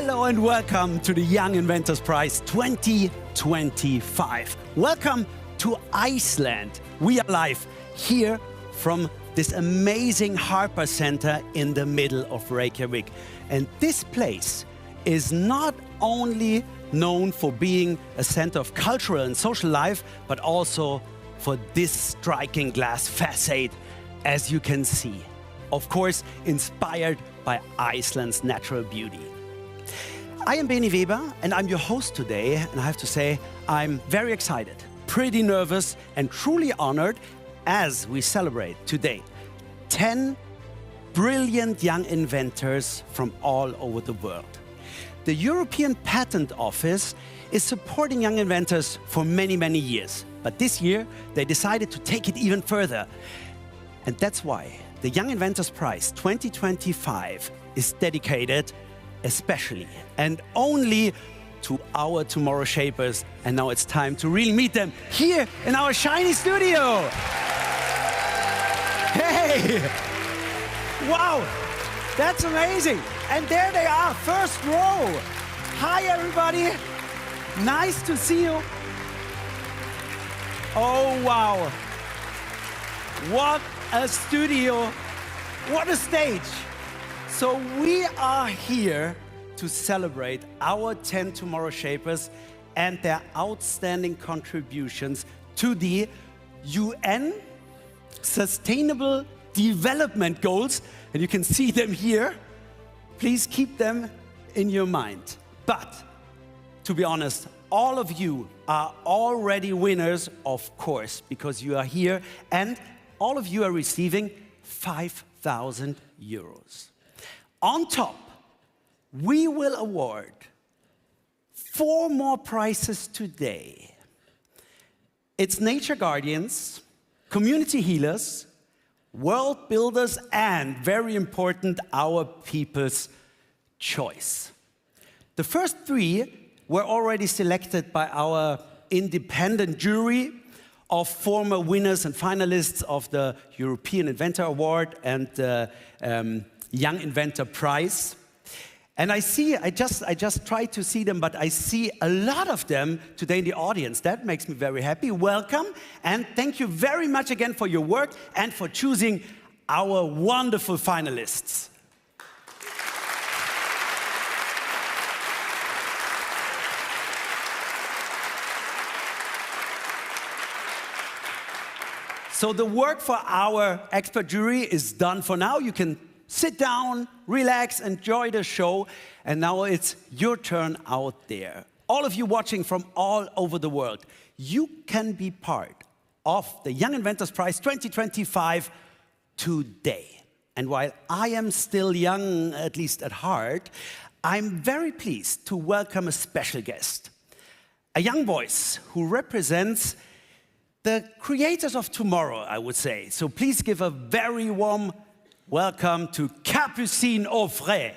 Hello and welcome to the Young Inventors Prize 2025. Welcome to Iceland. We are live here from this amazing harbor center in the middle of Reykjavik. And this place is not only known for being a center of cultural and social life, but also for this striking glass facade, as you can see. Of course, inspired by Iceland's natural beauty. I am Benny Weber, and I'm your host today, and I have to say, I'm very excited, pretty nervous, and truly honored as we celebrate today 10 brilliant young inventors from all over the world. The European Patent Office is supporting young inventors for many, many years, but this year they decided to take it even further. And that's why the Young Inventors Prize 2025 is dedicated especially and only to our tomorrow shapers. And now it's time to really meet them here in our shiny studio. Hey! Wow! That's amazing! And there they are, first row. Hi, everybody. Nice to see you. Oh, wow. What a studio. What a stage. So we are here to celebrate our 10 tomorrow shapers and their outstanding contributions to the UN Sustainable Development Goals. And you can see them here. Please keep them in your mind. But to be honest, all of you are already winners, of course, because you are here, and all of you are receiving 5,000 euros. On top, we will award 4 more prizes today. It's nature guardians, community healers, world builders, and very important, our people's choice. The first 3 were already selected by our independent jury of former winners and finalists of the European Inventor Award and the Young Inventor Prize. And I just tried to see them, but I see a lot of them today in the audience. That makes me very happy. Welcome, and thank you very much again for your work and for choosing our wonderful finalists. So the work for our expert jury is done for now. You can sit down, relax, enjoy the show. And now it's your turn out there. All of you watching from all over the world, you can be part of the Young Inventors Prize 2025 today. And while I am still young, at least at heart, I'm very pleased to welcome a special guest. A young voice who represents the creators of tomorrow, I would say. So please give a very warm welcome to Capucine Offray.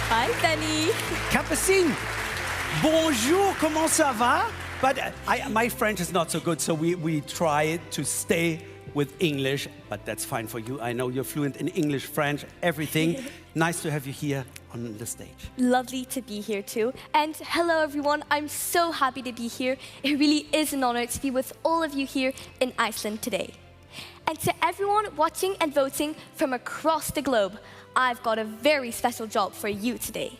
Hi, Benny. Capucine, bonjour, comment ça va? But my French is not so good, so we try to stay with English, but that's fine for you. I know you're fluent in English, French, everything. Nice to have you here on the stage. Lovely to be here too. And hello everyone, I'm so happy to be here. It really is an honor to be with all of you here in Iceland today. And to everyone watching and voting from across the globe, I've got a very special job for you today.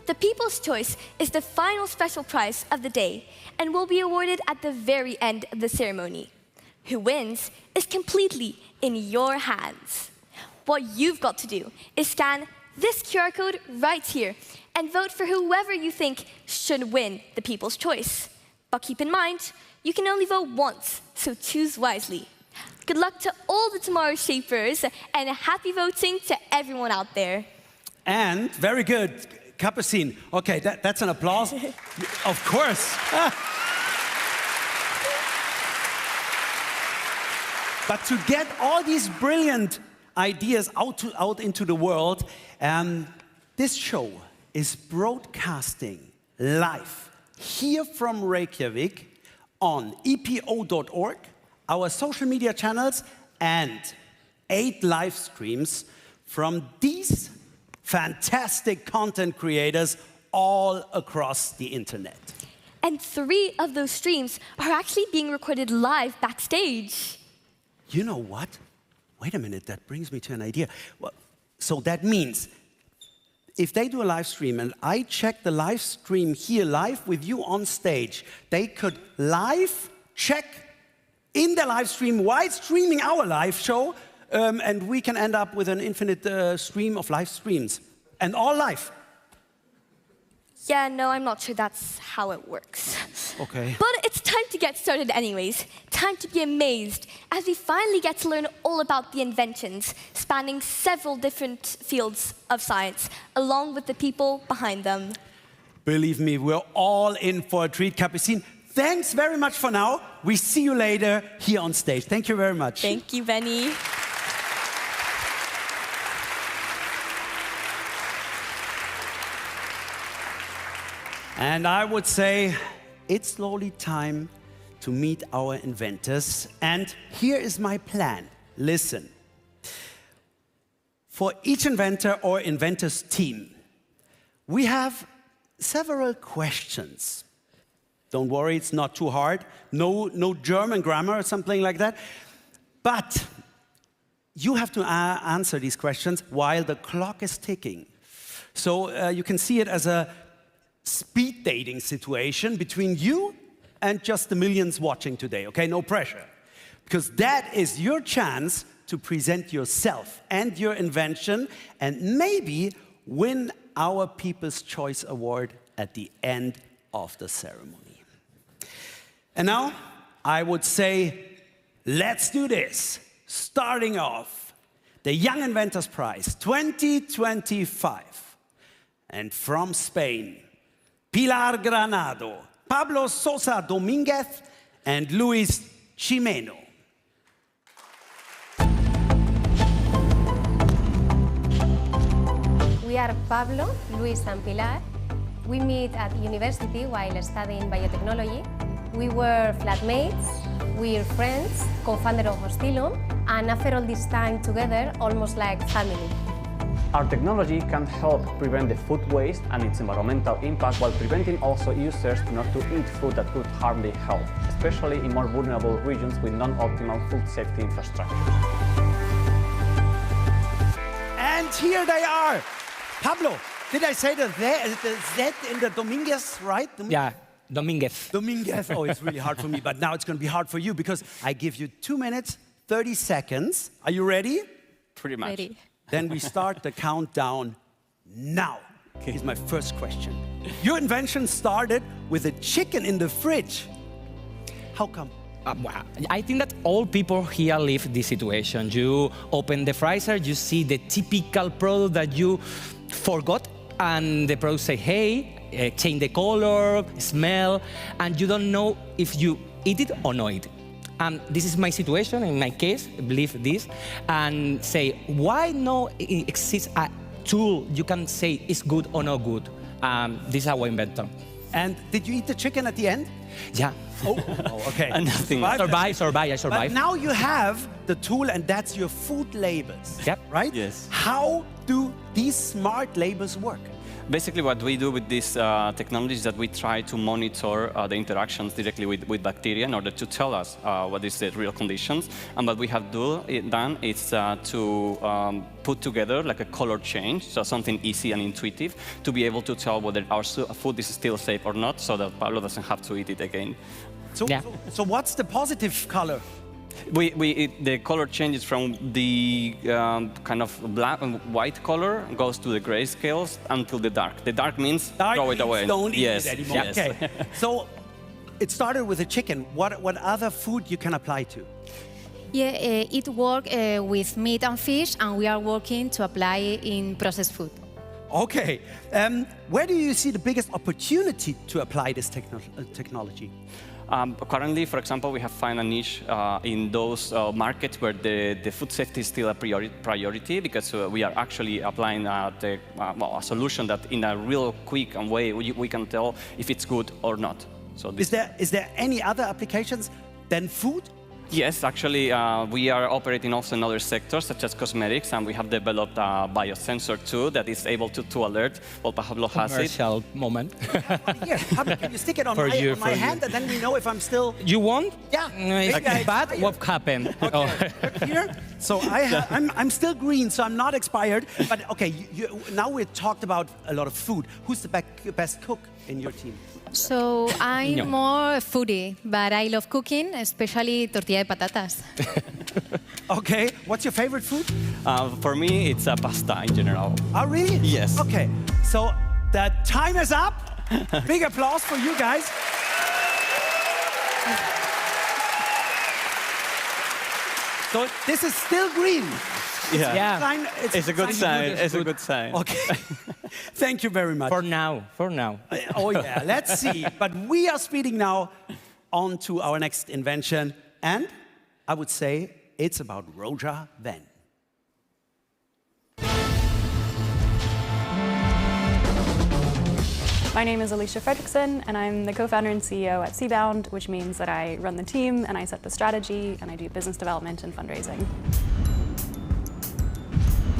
The People's Choice is the final special prize of the day and will be awarded at the very end of the ceremony. Who wins is completely in your hands. What you've got to do is scan this QR code right here and vote for whoever you think should win the People's Choice. But keep in mind, you can only vote once, so choose wisely. Good luck to all the tomorrow shapers and happy voting to everyone out there. And very good, Capucine. Okay, that's an applause. Of course. But to get all these brilliant ideas out into the world, this show is broadcasting live here from Reykjavik on epo.org, our social media channels, and 8 live streams from these fantastic content creators all across the internet. And 3 of those streams are actually being recorded live backstage. You know what? Wait a minute, that brings me to an idea. Well, so that means if they do a live stream and I check the live stream here live with you on stage, they could live check in the live stream while streaming our live show, and we can end up with an infinite stream of live streams, and all live. Yeah, no, I'm not sure that's how it works. Okay. But it's time to get started anyways. Time to be amazed as we finally get to learn all about the inventions spanning several different fields of science, along with the people behind them. Believe me, we're all in for a treat. Capucine, thanks very much for now. We see you later here on stage. Thank you very much. Thank you, Benny. And I would say it's slowly time to meet our inventors. And here is my plan. Listen. For each inventor or inventor's team, we have several questions. Don't worry, it's not too hard. No German grammar or something like that. But you have to answer these questions while the clock is ticking. So you can see it as a speed dating situation between you and just the millions watching today, okay? No pressure. Because that is your chance to present yourself and your invention and maybe win our People's Choice Award at the end of the ceremony. And now, I would say, let's do this. Starting off, the Young Inventors Prize 2025. And from Spain, Pilar Granado, Pablo Sosa Dominguez, and Luis Chimeno. We are Pablo, Luis, and Pilar. We met at university while studying biotechnology. We were flatmates, we're friends, co-founder of Hostilum, and after all this time together, almost like family. Our technology can help prevent the food waste and its environmental impact while preventing also users not to eat food that could harm their health, especially in more vulnerable regions with non-optimal food safety infrastructure. And here they are. Pablo, did I say the Z in the Dominguez, right? Yeah, Dominguez. Dominguez. Oh, it's really hard for me, but now it's going to be hard for you because I give you 2 minutes, 30 seconds. Are you ready? Pretty much. Ready. Then we start the countdown now. Here's my first question. Your invention started with a chicken in the fridge. How come? Well, I think that all people here live this situation. You open the freezer, you see the typical product that you forgot, and the product say, hey, change the color, smell, and you don't know if you eat it or not eat it. This is my situation, in my case, believe this, and say, why no exists a tool you can say is good or not good? This is our inventor. And did you eat the chicken at the end? Yeah. Oh, okay. Nothing. I survived. But now you have the tool, and that's your food labels. Yep. Right? Yes. How do these smart labels work? Basically, what we do with this technology is that we try to monitor the interactions directly with bacteria in order to tell us what is the real conditions. And what we have done is to put together like a color change, so something easy and intuitive, to be able to tell whether our food is still safe or not, so that Pablo doesn't have to eat it again. So what's the positive color? The color changes from the kind of black and white color, goes to the gray scales until the dark. The dark means throw it away. Don't eat yes. it anymore. Yes. Okay. So it started with a chicken. What other food you can apply to? Yeah, it works with meat and fish, and we are working to apply it in processed food. Okay. Where do you see the biggest opportunity to apply this technology? Currently, for example, we have found a niche in those markets where the food safety is still a priority because we are actually applying a solution that in a real quick way we can tell if it's good or not. So is there any other applications than food? Yes, actually, we are operating also in other sectors, such as cosmetics, and we have developed a biosensor too that is able to alert. Well, Pablo has it. Commercial moment. Here, can you stick it on For you, my for hand, you. and then we know if I'm still... You want? Yeah. No, it's Maybe I bad. expire. What happened? Okay, Oh. look here. So I'm still green, so I'm not expired. But okay, now we talked about a lot of food. Who's the best cook in your team? So I'm No. more a foodie, but I love cooking, especially tortilla de patatas. Okay, what's your favorite food? For me, it's pasta in general. Oh, really? Yes. Okay, so the time is up. Big applause for you guys. So this is still green. Yeah. It's a good sign. It's a good sign. Okay. Thank you very much. For now. For now. Oh yeah, let's see. But we are speeding now on to our next invention. And I would say it's about Roja Venn. My name is Alicia Fredrickson, and I'm the co-founder and CEO at Seabound, which means that I run the team, and I set the strategy, and I do business development and fundraising.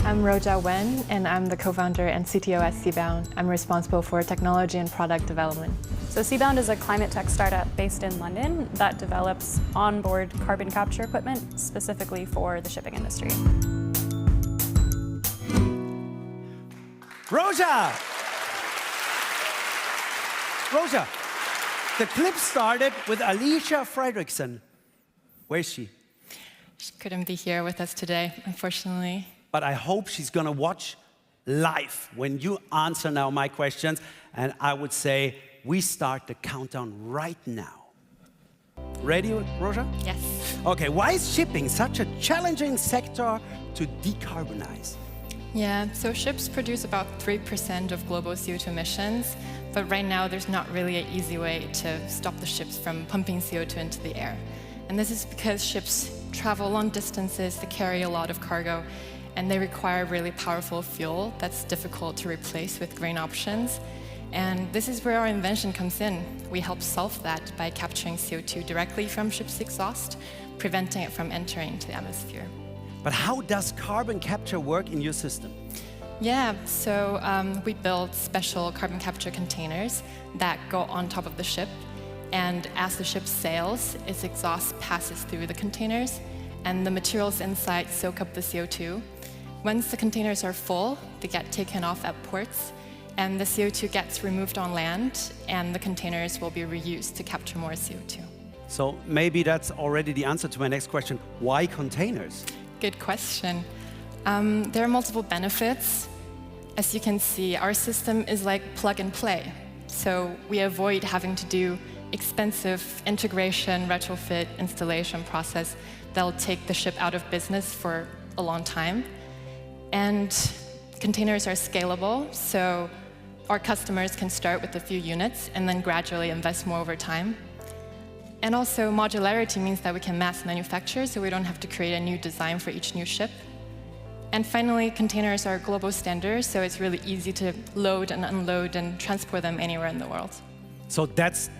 I'm Roja Wen, and I'm the co-founder and CTO at Seabound. I'm responsible for technology and product development. So Seabound is a climate tech startup based in London that develops onboard carbon capture equipment specifically for the shipping industry. Roja! Roja, the clip started with Alicia Fredrickson. Where is she? She couldn't be here with us today, unfortunately. But I hope she's gonna watch live when you answer now my questions. And I would say we start the countdown right now. Ready, Roja? Yes. Okay, why is shipping such a challenging sector to decarbonize? Yeah, so ships produce about 3% of global CO2 emissions, but right now there's not really an easy way to stop the ships from pumping CO2 into the air. And this is because ships travel long distances to carry a lot of cargo, and they require really powerful fuel that's difficult to replace with green options. And this is where our invention comes in. We help solve that by capturing CO2 directly from ships' exhaust, preventing it from entering into the atmosphere. But how does carbon capture work in your system? Yeah, so we build special carbon capture containers that go on top of the ship. And as the ship sails, its exhaust passes through the containers, and the materials inside soak up the CO2. Once the containers are full, they get taken off at ports, and the CO2 gets removed on land, and the containers will be reused to capture more CO2. So maybe that's already the answer to my next question. Why containers? Good question. There are multiple benefits. As you can see, our system is like plug and play. So we avoid having to do expensive integration, retrofit, installation process that'll take the ship out of business for a long time. And containers are scalable, so our customers can start with a few units and then gradually invest more over time. And also, modularity means that we can mass manufacture, so we don't have to create a new design for each new ship. And finally, containers are global standards, so it's really easy to load and unload and transport them anywhere in the world. So that's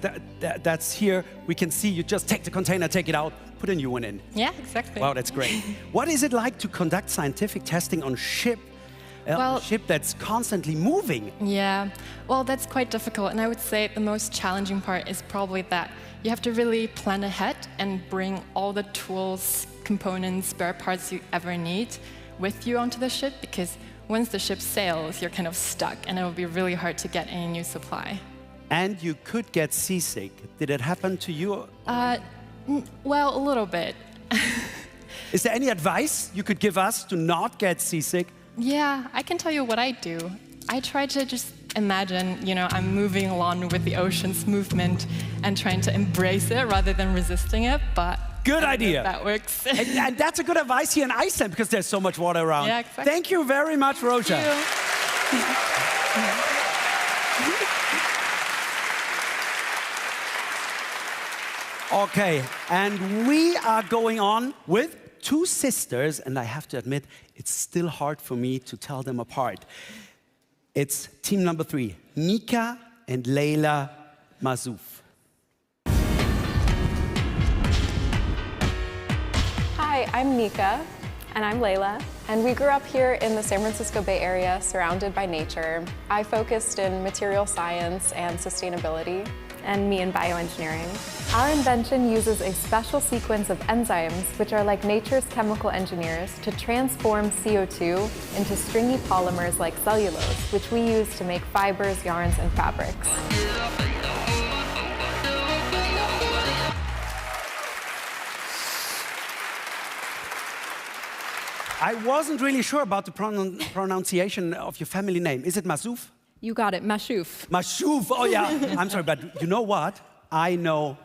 here. We can see you just take the container, take it out, put a new one in. Yeah, exactly. Wow, that's great. What is it like to conduct scientific testing on a ship that's constantly moving? Yeah, well, that's quite difficult. And I would say the most challenging part is probably that you have to really plan ahead and bring all the tools, components, spare parts you ever need with you onto the ship, because once the ship sails, you're kind of stuck, and it will be really hard to get any new supply. And you could get seasick. Did it happen to you? Well, a little bit. Is there any advice you could give us to not get seasick? Yeah, I can tell you what I do. I try to just imagine, I'm moving along with the ocean's movement and trying to embrace it rather than resisting it, but good idea. That works. and that's a good advice here in Iceland because there's so much water around. Yeah, exactly. Thank you very much, Roja. Okay, and we are going on with two sisters, and I have to admit, it's still hard for me to tell them apart. It's team number 3, Nika and Leila Mazouf. I'm Nika. And I'm Layla. And we grew up here in the San Francisco Bay Area, surrounded by nature. I focused in material science and sustainability. And me in bioengineering. Our invention uses a special sequence of enzymes, which are like nature's chemical engineers, to transform CO2 into stringy polymers like cellulose, which we use to make fibers, yarns, and fabrics. I wasn't really sure about the pronunciation of your family name. Is it Masouf? You got it, Mashouf. Mashouf, oh yeah. I'm sorry, but you know what? I know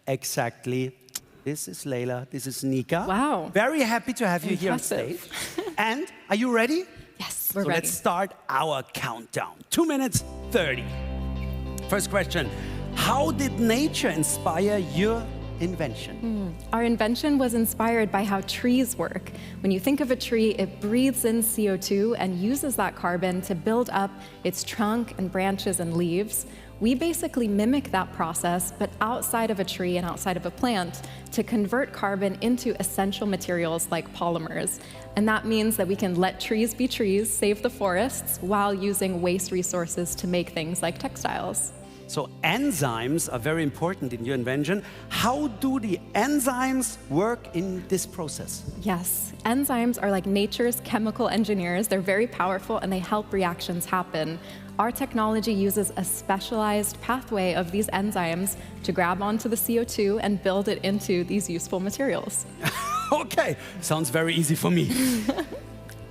exactly. This is Layla, this is Nika. Wow. Very happy to have you here on stage. And are you ready? Yes, we're So ready. let's start our countdown. 2 minutes, 30. First question, how did nature inspire your invention? Our invention was inspired by how trees work. When you think of a tree, it breathes in CO2 and uses that carbon to build up its trunk and branches and leaves. We basically mimic that process, but outside of a tree and outside of a plant, to convert carbon into essential materials like polymers. And that means that we can let trees be trees, save the forests, while using waste resources to make things like textiles. So enzymes are very important in your invention. How do the enzymes work in this process? Yes, enzymes are like nature's chemical engineers. They're very powerful and they help reactions happen. Our technology uses a specialized pathway of these enzymes to grab onto the CO2 and build it into these useful materials. Okay, sounds very easy for me.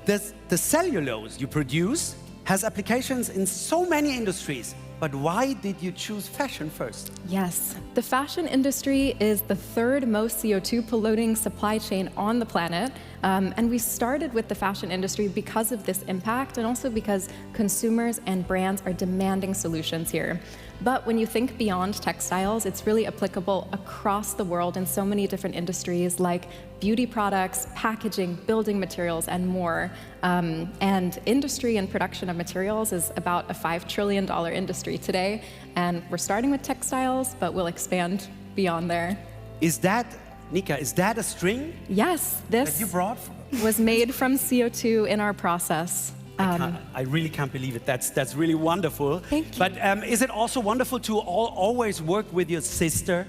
The cellulose you produce has applications in so many industries. But why did you choose fashion first? Yes, the fashion industry is the third most CO2 polluting supply chain on the planet. And we started with the fashion industry because of this impact and also because consumers and brands are demanding solutions here. But when you think beyond textiles, it's really applicable across the world in so many different industries like beauty products, packaging, building materials, and more. And industry and production of materials is about a $5 trillion industry today. And we're starting with textiles, but we'll expand beyond there. Is that, Nika, is that a string? Yes, That this you brought? was made from CO2 in our process. I really can't believe it. That's really wonderful. Thank you. But is it also wonderful to always work with your sister?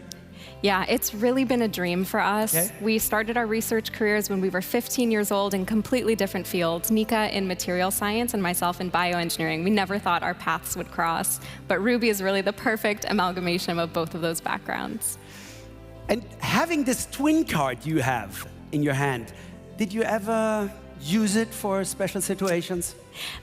Yeah, it's really been a dream for us. Okay. We started our research careers when we were 15 years old in completely different fields. Nika in material science and myself in bioengineering. We never thought our paths would cross, but Ruby is really the perfect amalgamation of both of those backgrounds. And having this twin card you have in your hand, did you ever use it for special situations?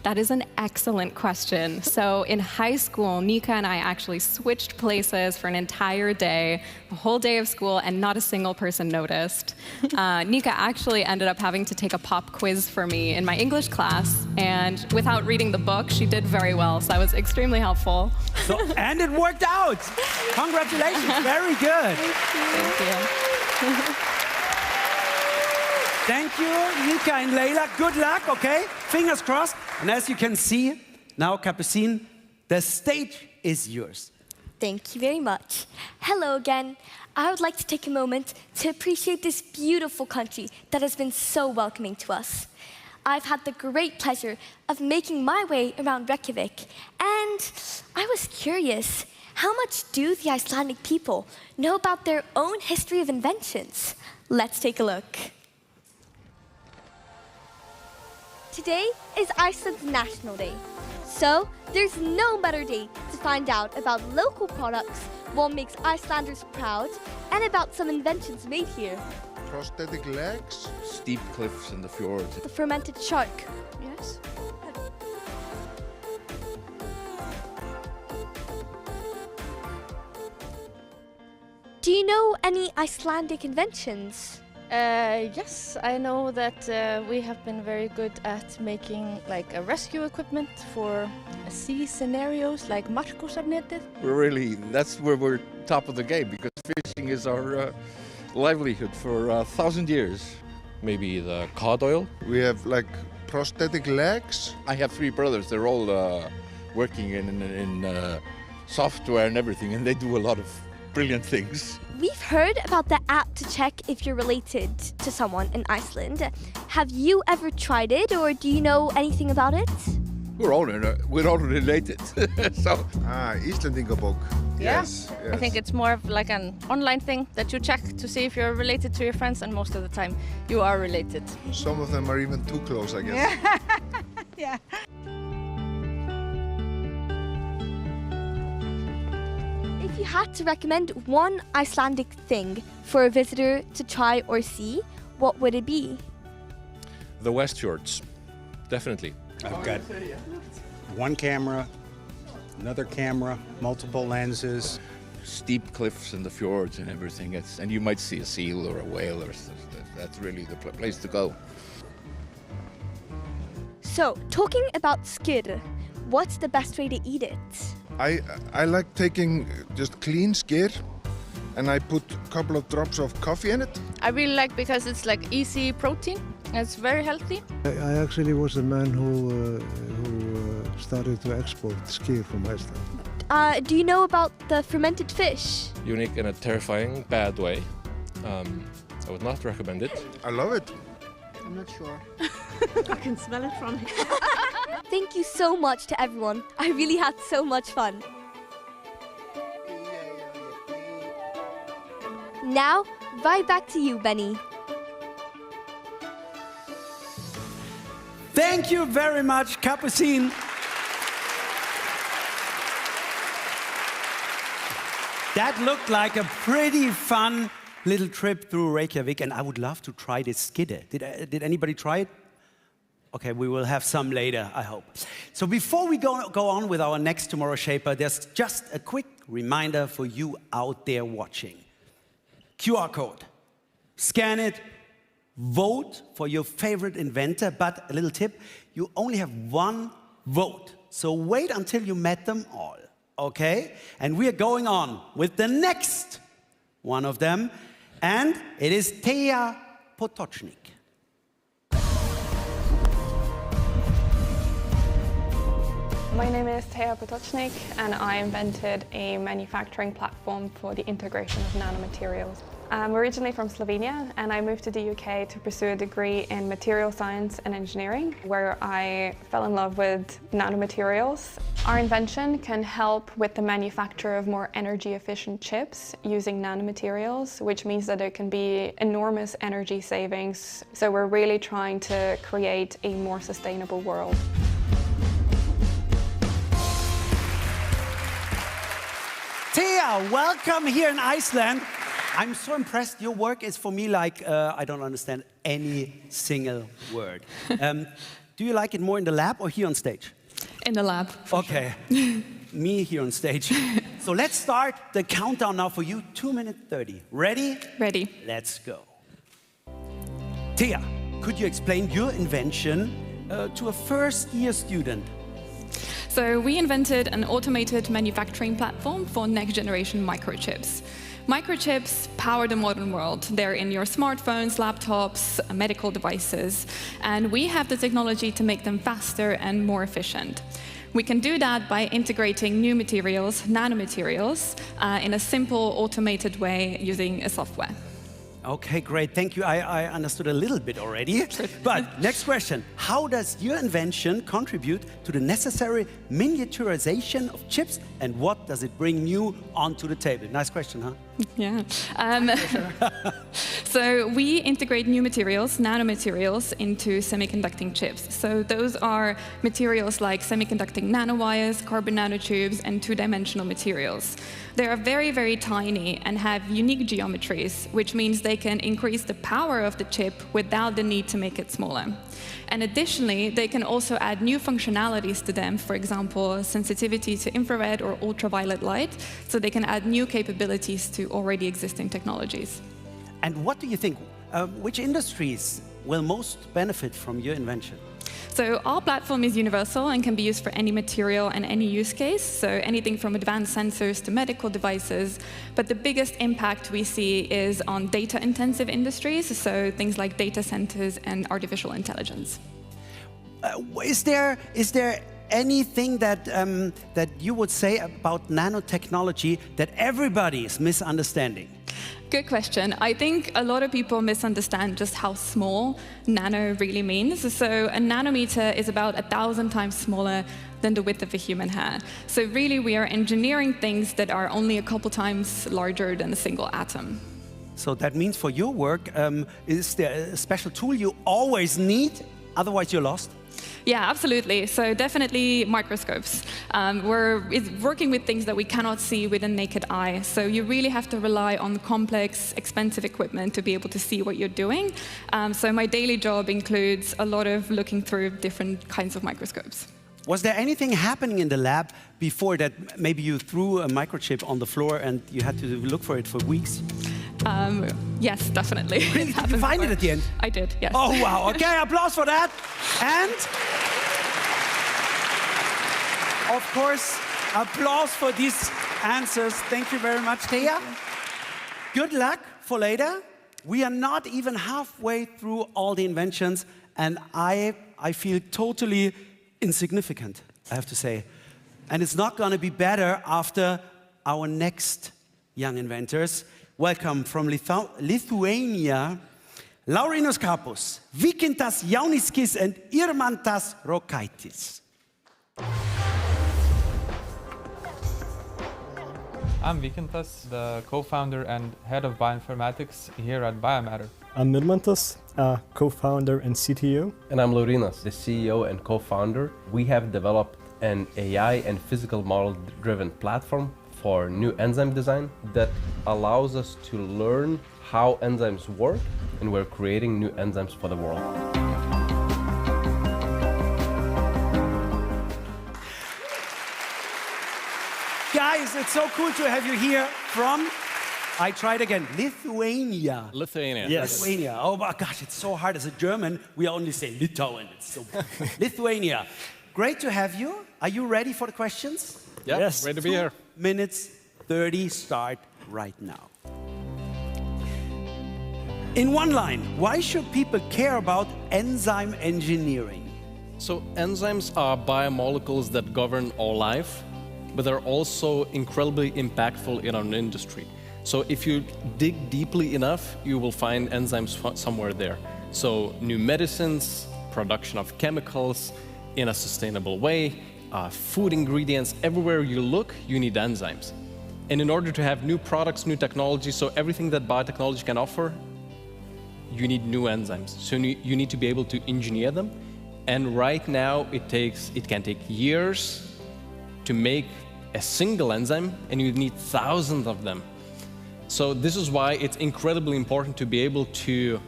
That is an excellent question. So in high school, Nika and I actually switched places for an entire day, a whole day of school, and not a single person noticed. Nika actually ended up having to take a pop quiz for me in my English class, and without reading the book, she did very well, so that was extremely helpful. So, and it worked out! Congratulations, very good. Thank you. Thank you, Nika and Layla. Good luck, okay? Fingers crossed. And as you can see, now, Capucine, the stage is yours. Thank you very much. Hello again. I would like to take a moment to appreciate this beautiful country that has been so welcoming to us. I've had the great pleasure of making my way around Reykjavik, and I was curious, how much do the Icelandic people know about their own history of inventions? Let's take a look. Today is Iceland's National Day, so there's no better day to find out about local products, what makes Icelanders proud, and about some inventions made here. Prosthetic legs, steep cliffs in the fjord. The fermented shark. Yes. Do you know any Icelandic inventions? Yes, I know that we have been very good at making like a rescue equipment for sea scenarios like Markusarnetið. That's where we're top of the game because fishing is our livelihood for 1,000 years. Maybe the cod oil. We have like prosthetic legs. I have 3 brothers. They're all working in software and everything, and they do a lot of brilliant things. We've heard about the app to check if you're related to someone in Iceland. Have you ever tried it, or do you know anything about it? We're all related. So. Íslendingabók. Yeah. Yes. I think it's more of like an online thing that you check to see if you're related to your friends, and most of the time you are related. Some of them are even too close, I guess. Yeah. If you had to recommend one Icelandic thing for a visitor to try or see, what would it be? The West Fjords, definitely. I've got one camera, another camera, multiple lenses. Steep cliffs and the fjords and everything. And you might see a seal or a whale, or that's really the place to go. So, talking about skyr, what's the best way to eat it? I like taking just clean skyr, and I put a couple of drops of coffee in it. I really like because it's like easy protein. It's very healthy. I actually was the man who started to export skyr from Iceland. Do you know about the fermented fish? Unique in a terrifying, bad way. I would not recommend it. I love it. I'm not sure. I can smell it from here. Thank you so much to everyone. I really had so much fun. Now, right back to you, Benny. Thank you very much, Capucine. That looked like a pretty fun little trip through Reykjavik, and I would love to try this skidder. Did anybody try it? Okay, we will have some later, I hope. So before we go on with our next Tomorrow Shaper, there's just a quick reminder for you out there watching. QR code. Scan it. Vote for your favorite inventor, but a little tip, you only have one vote. So wait until you met them all, okay? And we are going on with the next one of them, and it is Thea Potocznik. My name is Thea Potocznik, and I invented a manufacturing platform for the integration of nanomaterials. I'm originally from Slovenia, and I moved to the UK to pursue a degree in material science and engineering, where I fell in love with nanomaterials. Our invention can help with the manufacture of more energy-efficient chips using nanomaterials, which means that there can be enormous energy savings. So we're really trying to create a more sustainable world. Thea, welcome here in Iceland. I'm so impressed. Your work is for me like, I don't understand any single word. Do you like it more in the lab or here on stage? In the lab. Okay. Me here on stage. So let's start the countdown now for you. 2 minutes 30. Ready? Ready. Let's go. Thea, could you explain your invention to a first-year student? So we invented an automated manufacturing platform for next-generation microchips. Microchips power the modern world. They're in your smartphones, laptops, medical devices, and we have the technology to make them faster and more efficient. We can do that by integrating new materials, nanomaterials, in a simple, automated way using a software. Okay, great. Thank you. I understood a little bit already. But next question. How does your invention contribute to the necessary miniaturization of chips, and what does it bring new onto the table? Nice question, huh? Yeah. So we integrate new materials, nanomaterials, into semiconducting chips. So those are materials like semiconducting nanowires, carbon nanotubes, and two-dimensional materials. They are very, very tiny and have unique geometries, which means they can increase the power of the chip without the need to make it smaller. And additionally, they can also add new functionalities to them, for example, sensitivity to infrared or ultraviolet light, so they can add new capabilities to already existing technologies. And what do you think, which industries will most benefit from your invention? So our platform is universal and can be used for any material and any use case, so anything from advanced sensors to medical devices. But the biggest impact we see is on data-intensive industries, so things like data centers and artificial intelligence. Is there anything that you would say about nanotechnology that everybody is misunderstanding? Good question. I think a lot of people misunderstand just how small nano really means. So a nanometer is about 1,000 times smaller than the width of a human hair. So really we are engineering things that are only a couple times larger than a single atom. So that means for your work, is there a special tool you always need? Otherwise you're lost? Yeah, absolutely. So definitely microscopes. We're working with things that we cannot see with a naked eye. So you really have to rely on complex, expensive equipment to be able to see what you're doing. So my daily job includes a lot of looking through different kinds of microscopes. Was there anything happening in the lab before that maybe you threw a microchip on the floor and you had to look for it for weeks? Yes, definitely. Really? Did you find it at the end? I did, yes. Oh, wow. Okay, applause for that. And, of course, applause for these answers. Thank you very much, Thea. Good luck for later. We are not even halfway through all the inventions, and I feel totally insignificant, I have to say. And it's not going to be better after our next young inventors. Welcome from Lithuania, Laurinos Kapus, Vykintas Jauniskis, and Irmantas Rokaitis. I'm Vykintas, the co-founder and head of bioinformatics here at Biomatter. I'm Irmantas, co-founder and CTO. And I'm Laurinas, the CEO and co-founder. We have developed an AI and physical model-driven platform for new enzyme design that allows us to learn how enzymes work, and we're creating new enzymes for the world. Guys, it's so cool to have you here from, I tried again, Lithuania. Lithuania. Yes. Lithuania. Oh my gosh, it's so hard. As a German, we only say Litauen. It's so Lithuania. Great to have you. Are you ready for the questions? Yeah, yes. Ready to be here. 2 minutes 30 start right now. In one line, why should people care about enzyme engineering? So enzymes are biomolecules that govern our life, but they're also incredibly impactful in our industry. So if you dig deeply enough, you will find enzymes somewhere there. So new medicines, production of chemicals in a sustainable way, food ingredients, everywhere you look, you need enzymes. And in order to have new products, new technology, so everything that biotechnology can offer, you need new enzymes. So you need to be able to engineer them. And right now, it can take years to make a single enzyme, and you need thousands of them. So this is why it's incredibly important to be able to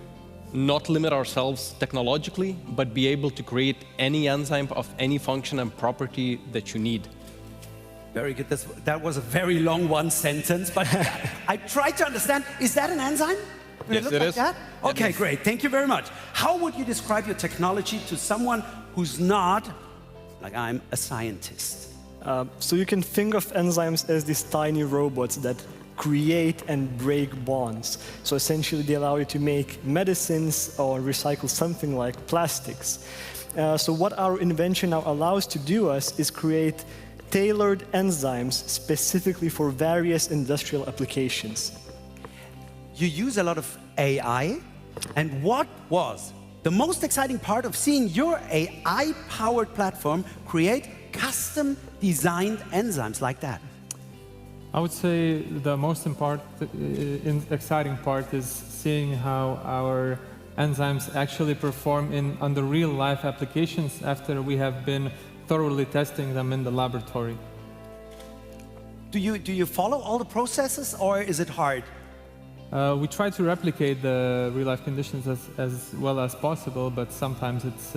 not limit ourselves technologically, but be able to create any enzyme of any function and property that you need. Very good. That was a very long one sentence, but I tried to understand. Is that an enzyme? Yes, it is. That? Okay, great. Thank you very much. How would you describe your technology to someone who's not, like I'm, a scientist? So you can think of enzymes as these tiny robots that create and break bonds. So essentially they allow you to make medicines or recycle something like plastics. So what our invention now allows to do is create tailored enzymes specifically for various industrial applications. You use a lot of AI, and what was the most exciting part of seeing your AI-powered platform create custom-designed enzymes like that? I would say the most exciting part is seeing how our enzymes actually perform under real-life applications after we have been thoroughly testing them in the laboratory. Do you follow all the processes, or is it hard? We try to replicate the real-life conditions as well as possible, but sometimes it's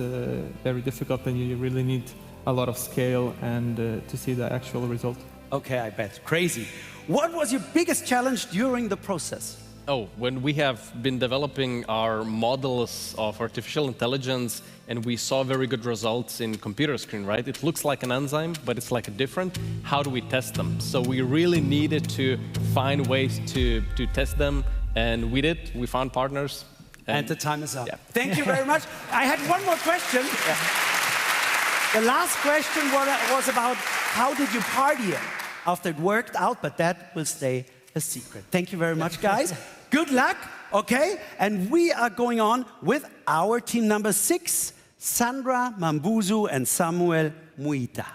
very difficult, and you really need a lot of scale and to see the actual result. Okay, I bet. Crazy. What was your biggest challenge during the process? Oh, when we have been developing our models of artificial intelligence and we saw very good results in computer screen, right? It looks like an enzyme, but it's like a different. How do we test them? So we really needed to find ways to test them, and we did. We found partners. And the time is up. Yeah. Thank you very much. I had one more question. The last question was about how did you party after it worked out, but that will stay a secret. Thank you very much, guys. Good luck, okay? And we are going on with our team number 6, Sandra Mambuzu and Samuel Muita.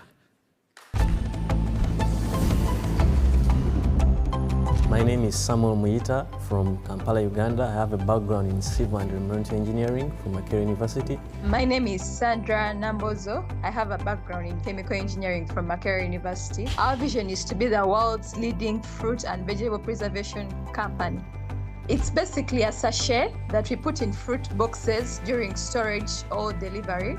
My name is Samuel Muita from Kampala, Uganda. I have a background in civil and environmental engineering from Makerere University. My name is Sandra Nambozo. I have a background in chemical engineering from Makerere University. Our vision is to be the world's leading fruit and vegetable preservation company. It's basically a sachet that we put in fruit boxes during storage or delivery,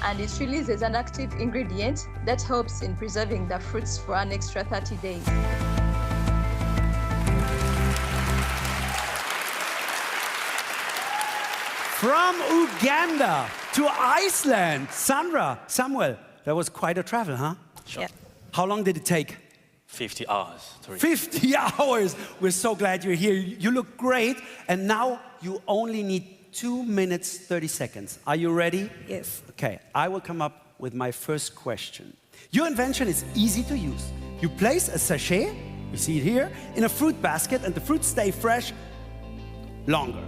and it releases an active ingredient that helps in preserving the fruits for an extra 30 days. From Uganda to Iceland, Sandra, Samuel, that was quite a travel, huh? Sure. Yeah. How long did it take? 50 hours. 50 hours! We're so glad you're here. You look great, and now you only need 2 minutes, 30 seconds. Are you ready? Yes. Okay, I will come up with my first question. Your invention is easy to use. You place a sachet, we see it here, in a fruit basket, and the fruits stay fresh longer.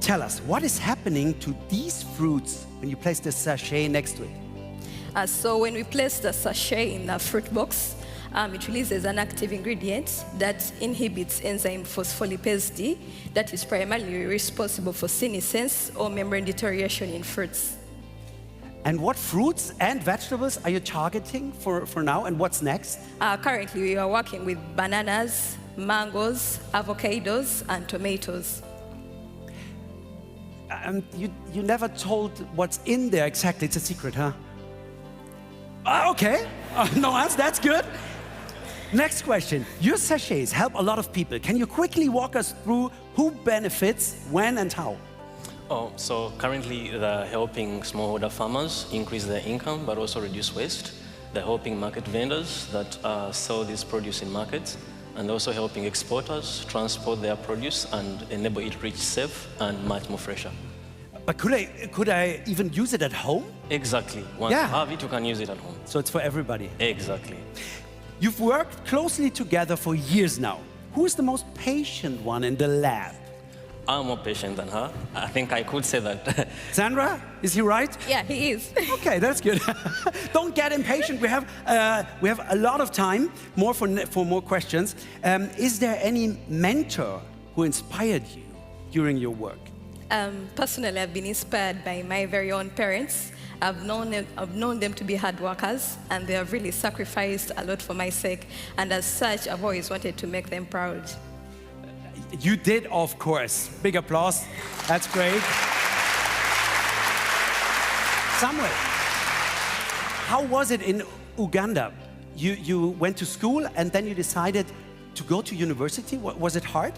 Tell us, what is happening to these fruits when you place the sachet next to it? So when we place the sachet in the fruit box, it releases an active ingredient that inhibits enzyme phospholipase D that is primarily responsible for senescence or membrane deterioration in fruits. And what fruits and vegetables are you targeting for now, and what's next? Currently, we are working with bananas, mangoes, avocados, and tomatoes. You never told what's in there exactly. It's a secret, huh? Okay. No answer. That's good. Next question. Your sachets help a lot of people. Can you quickly walk us through who benefits, when, and how? Oh, so currently they're helping smallholder farmers increase their income, but also reduce waste. They're helping market vendors that sell this produce in markets, and also helping exporters transport their produce and enable it to reach safe and much more fresher. But could I even use it at home? Exactly. Once you have it, you can use it at home. So it's for everybody. Exactly. You've worked closely together for years now. Who is the most patient one in the lab? I'm more patient than her. I think I could say that. Sandra, is he right? Yeah, he is. Okay, that's good. Don't get impatient. We have a lot of time for more questions. Is there any mentor who inspired you during your work? Personally, I've been inspired by my very own parents. I've known them to be hard workers, and they have really sacrificed a lot for my sake. And as such, I've always wanted to make them proud. You did, of course. Big applause. That's great. Samuel, how was it in Uganda? You went to school and then you decided to go to university. Was it hard?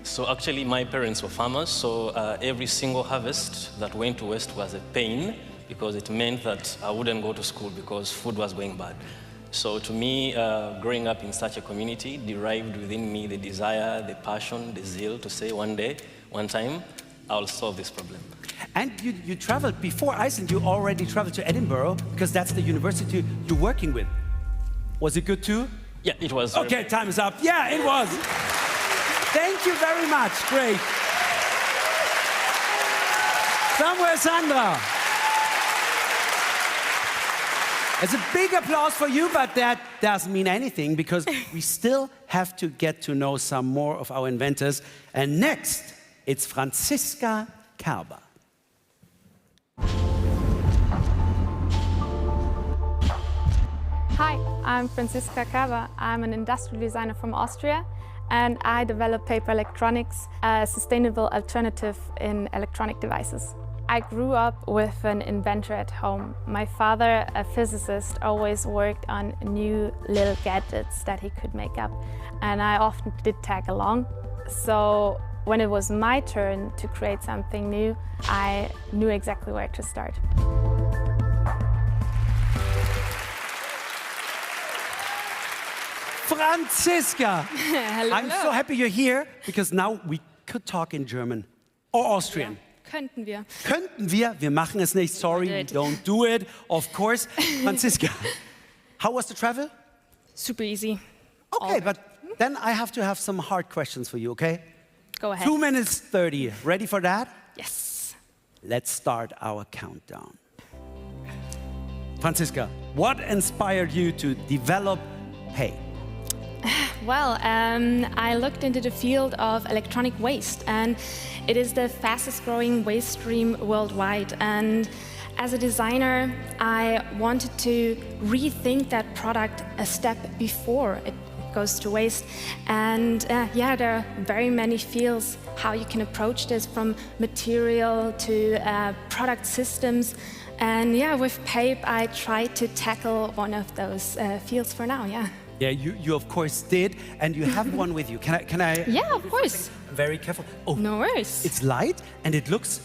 So actually, my parents were farmers, so every single harvest that went to waste was a pain, because it meant that I wouldn't go to school because food was going bad. So to me, growing up in such a community derived within me the desire, the passion, the zeal to say one day, one time, I'll solve this problem. And you traveled before Iceland. You already traveled to Edinburgh because that's the university you're working with. Was it good too? Yeah, it was. Okay, time is up. Yeah, it was. Thank you very much. Great. Samuel, Sandra. It's a big applause for you, but that doesn't mean anything because we still have to get to know some more of our inventors. And next, it's Franziska Kerber. Hi, I'm Franziska Kerber. I'm an industrial designer from Austria, and I develop paper electronics, a sustainable alternative in electronic devices. I grew up with an inventor at home. My father, a physicist, always worked on new little gadgets that he could make up, and I often did tag along. So when it was my turn to create something new, I knew exactly where to start. Franziska! Hello. I'm so happy you're here because now we could talk in German or Austrian. Yeah. Könnten wir. Könnten wir? Wir machen es nicht. Sorry, don't do it. Of course. Franziska, how was the travel? Super easy. Okay, but then I have to have some hard questions for you, okay? Go ahead. 2 minutes 30. Ready for that? Yes. Let's start our countdown. Franziska, what inspired you to develop Pay? Well, I looked into the field of electronic waste, and it is the fastest growing waste stream worldwide. And as a designer, I wanted to rethink that product a step before it goes to waste. And yeah, there are very many fields how you can approach this, from material to product systems. And yeah, with PAPE, I tried to tackle one of those fields for now, yeah. Yeah, you of course did, and you have one with you. Can I? Yeah, of course. Very careful. Oh, no worries. It's light, and it looks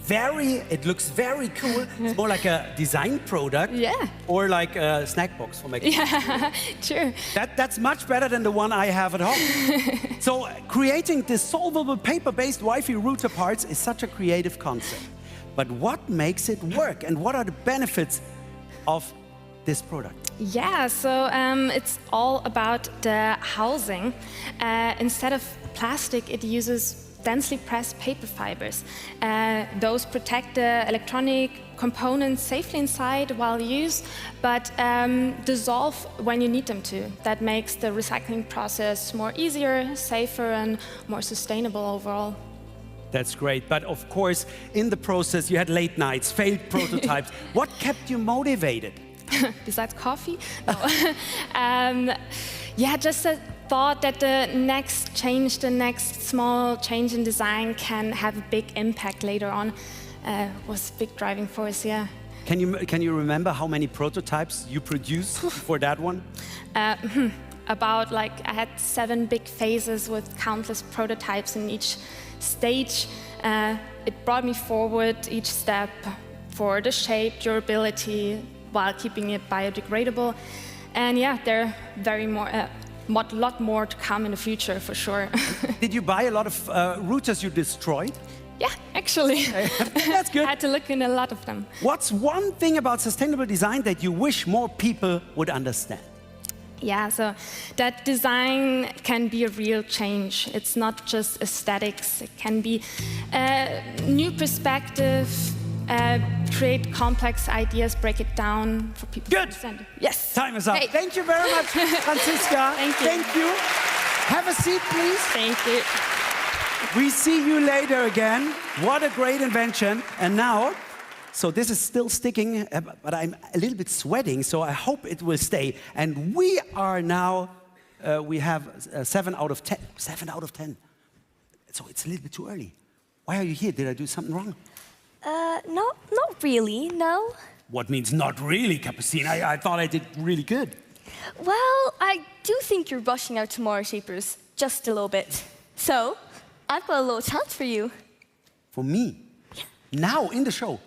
very cool. It's more like a design product. Yeah. Or like a snack box for making. Yeah, true. That's much better than the one I have at home. So creating dissolvable paper-based Wi-Fi router parts is such a creative concept. But what makes it work, and what are the benefits of this product? Yeah, so it's all about the housing. Instead of plastic, it uses densely pressed paper fibers. Those protect the electronic components safely inside while used, but dissolve when you need them to. That makes the recycling process more easier, safer, and more sustainable overall. That's great, but of course, in the process, you had late nights, failed prototypes. What kept you motivated? Besides coffee? No. Yeah, just a thought that the next small change in design can have a big impact later on was a big driving force, yeah. Can you remember how many prototypes you produced for that one? About, like, I had 7 big phases with countless prototypes in each stage. It brought me forward each step for the shape, durability, while keeping it biodegradable. And yeah, there are lot more to come in the future, for sure. Did you buy a lot of routers you destroyed? Yeah, actually. That's good. I had to look in a lot of them. What's one thing about sustainable design that you wish more people would understand? Yeah, so that design can be a real change. It's not just aesthetics. It can be a new perspective, create complex ideas, break it down for people to understand. Yes. Time is up. Hey. Thank you very much, Franziska. Thank you. Thank you. Have a seat, please. Thank you. We see you later again. What a great invention. And now, so this is still sticking, but I'm a little bit sweating, so I hope it will stay. And we are now, we have 7 out of 10. 7 out of 10. So it's a little bit too early. Why are you here? Did I do something wrong? No, not really, no. What means not really, Capucine? I thought I did really good. Well, I do think you're rushing out tomorrow, Shapers, just a little bit. So, I've got a little chance for you. For me? Yeah. Now, in the show?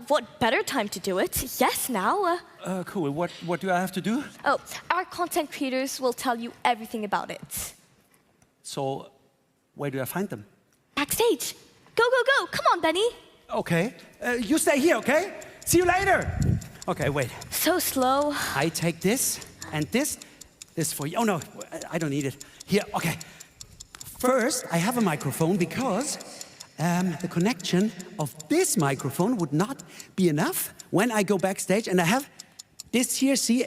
What better time to do it? Yes, now. Cool. What do I have to do? Oh, our content creators will tell you everything about it. So, where do I find them? Backstage. Go, go, go. Come on, Benny. Okay. You stay here, okay? See you later. Okay, wait. So slow. I take this and this. This for you. Oh, no, I don't need it. Here, okay. First, I have a microphone because the connection of this microphone would not be enough when I go backstage, and I have this here, see,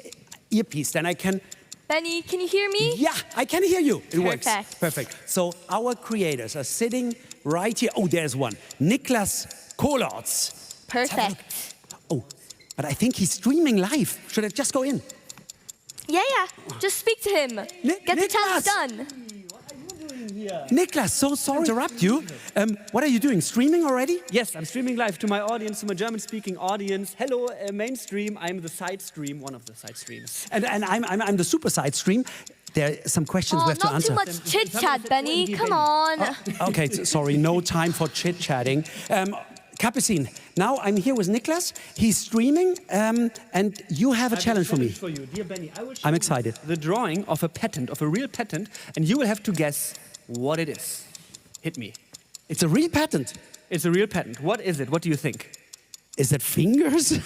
earpiece, then I can... Benny, can you hear me? Yeah, I can hear you. It works. Perfect. So our creators are sitting right here. Oh, there's one. Niklas Kolarz. Perfect. Oh, but I think he's streaming live. Should I just go in? Yeah. Just speak to him. Get the task done. Niklas, so sorry to interrupt you. What are you doing? Streaming already? Yes, I'm streaming live to my audience, to my German-speaking audience. Hello, mainstream. I'm the side stream, one of the side streams. And I'm the super side stream. There are some questions we have to answer. Not too much chit-chat, Benny. Come on. Okay, sorry, no time for chit-chatting. Capucine, now I'm here with Niklas. He's streaming, and you have a challenge for me. For you, dear Benny, I will show I'm excited. The drawing of a patent, of a real patent, and you will have to guess what it is. Hit me. It's a real patent? It's a real patent. What is it? What do you think? Is it fingers?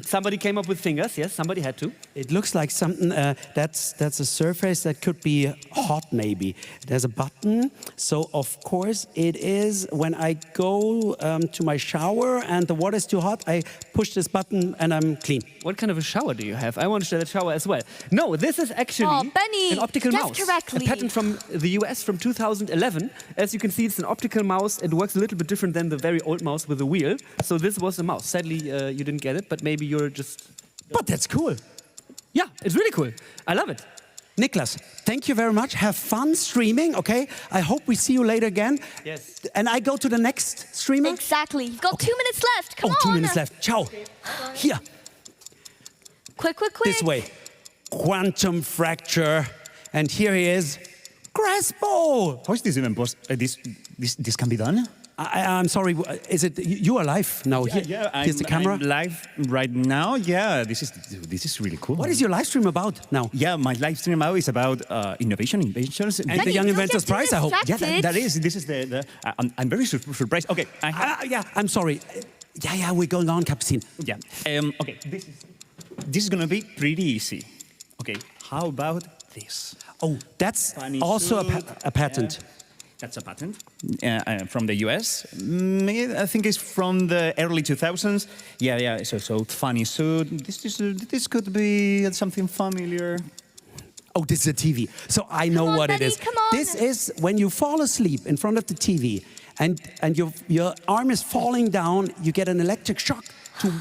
Somebody came up with fingers, yes, somebody had to. It looks like something, that's a surface that could be hot maybe. There's a button, so of course it is when I go to my shower and the water is too hot, I push this button and I'm clean. What kind of a shower do you have? I want to shower as well. No, this is actually an optical mouse. Correctly. A patent from the US from 2011. As you can see, it's an optical mouse. It works a little bit different than the very old mouse with a wheel. So this was a mouse. Sadly, you didn't get it, but maybe you're just... But that's cool. Yeah, it's really cool. I love it. Niklas, thank you very much. Have fun streaming, okay? I hope we see you later again. Yes. And I go to the next streamer? Exactly. You've got 2 minutes left. Come on. 2 minutes left. Ciao. Here. Quick. This way. Quantum fracture. And here he is. Crespo. How is this even possible? This can be done? I'm sorry, is it, you are live now? Here's the camera. I'm live right now. Yeah, this is really cool. What is your live stream about now? Yeah, my live stream now is about innovation, inventions. And the Young Inventors Prize, I hope. Yeah, that is. This is the I'm very surprised. Okay. Yeah, I'm sorry. Yeah, we're going on, Capucine. Yeah. Okay, this is going to be pretty easy. Okay, how about this? Oh, that's also a patent. Yeah. That's a patent from the US. I think it's from the early 2000s. Yeah. So funny suit. This could be something familiar. Oh, this is a TV. So I know what it is. Come on. This is when you fall asleep in front of the TV and your arm is falling down, you get an electric shock to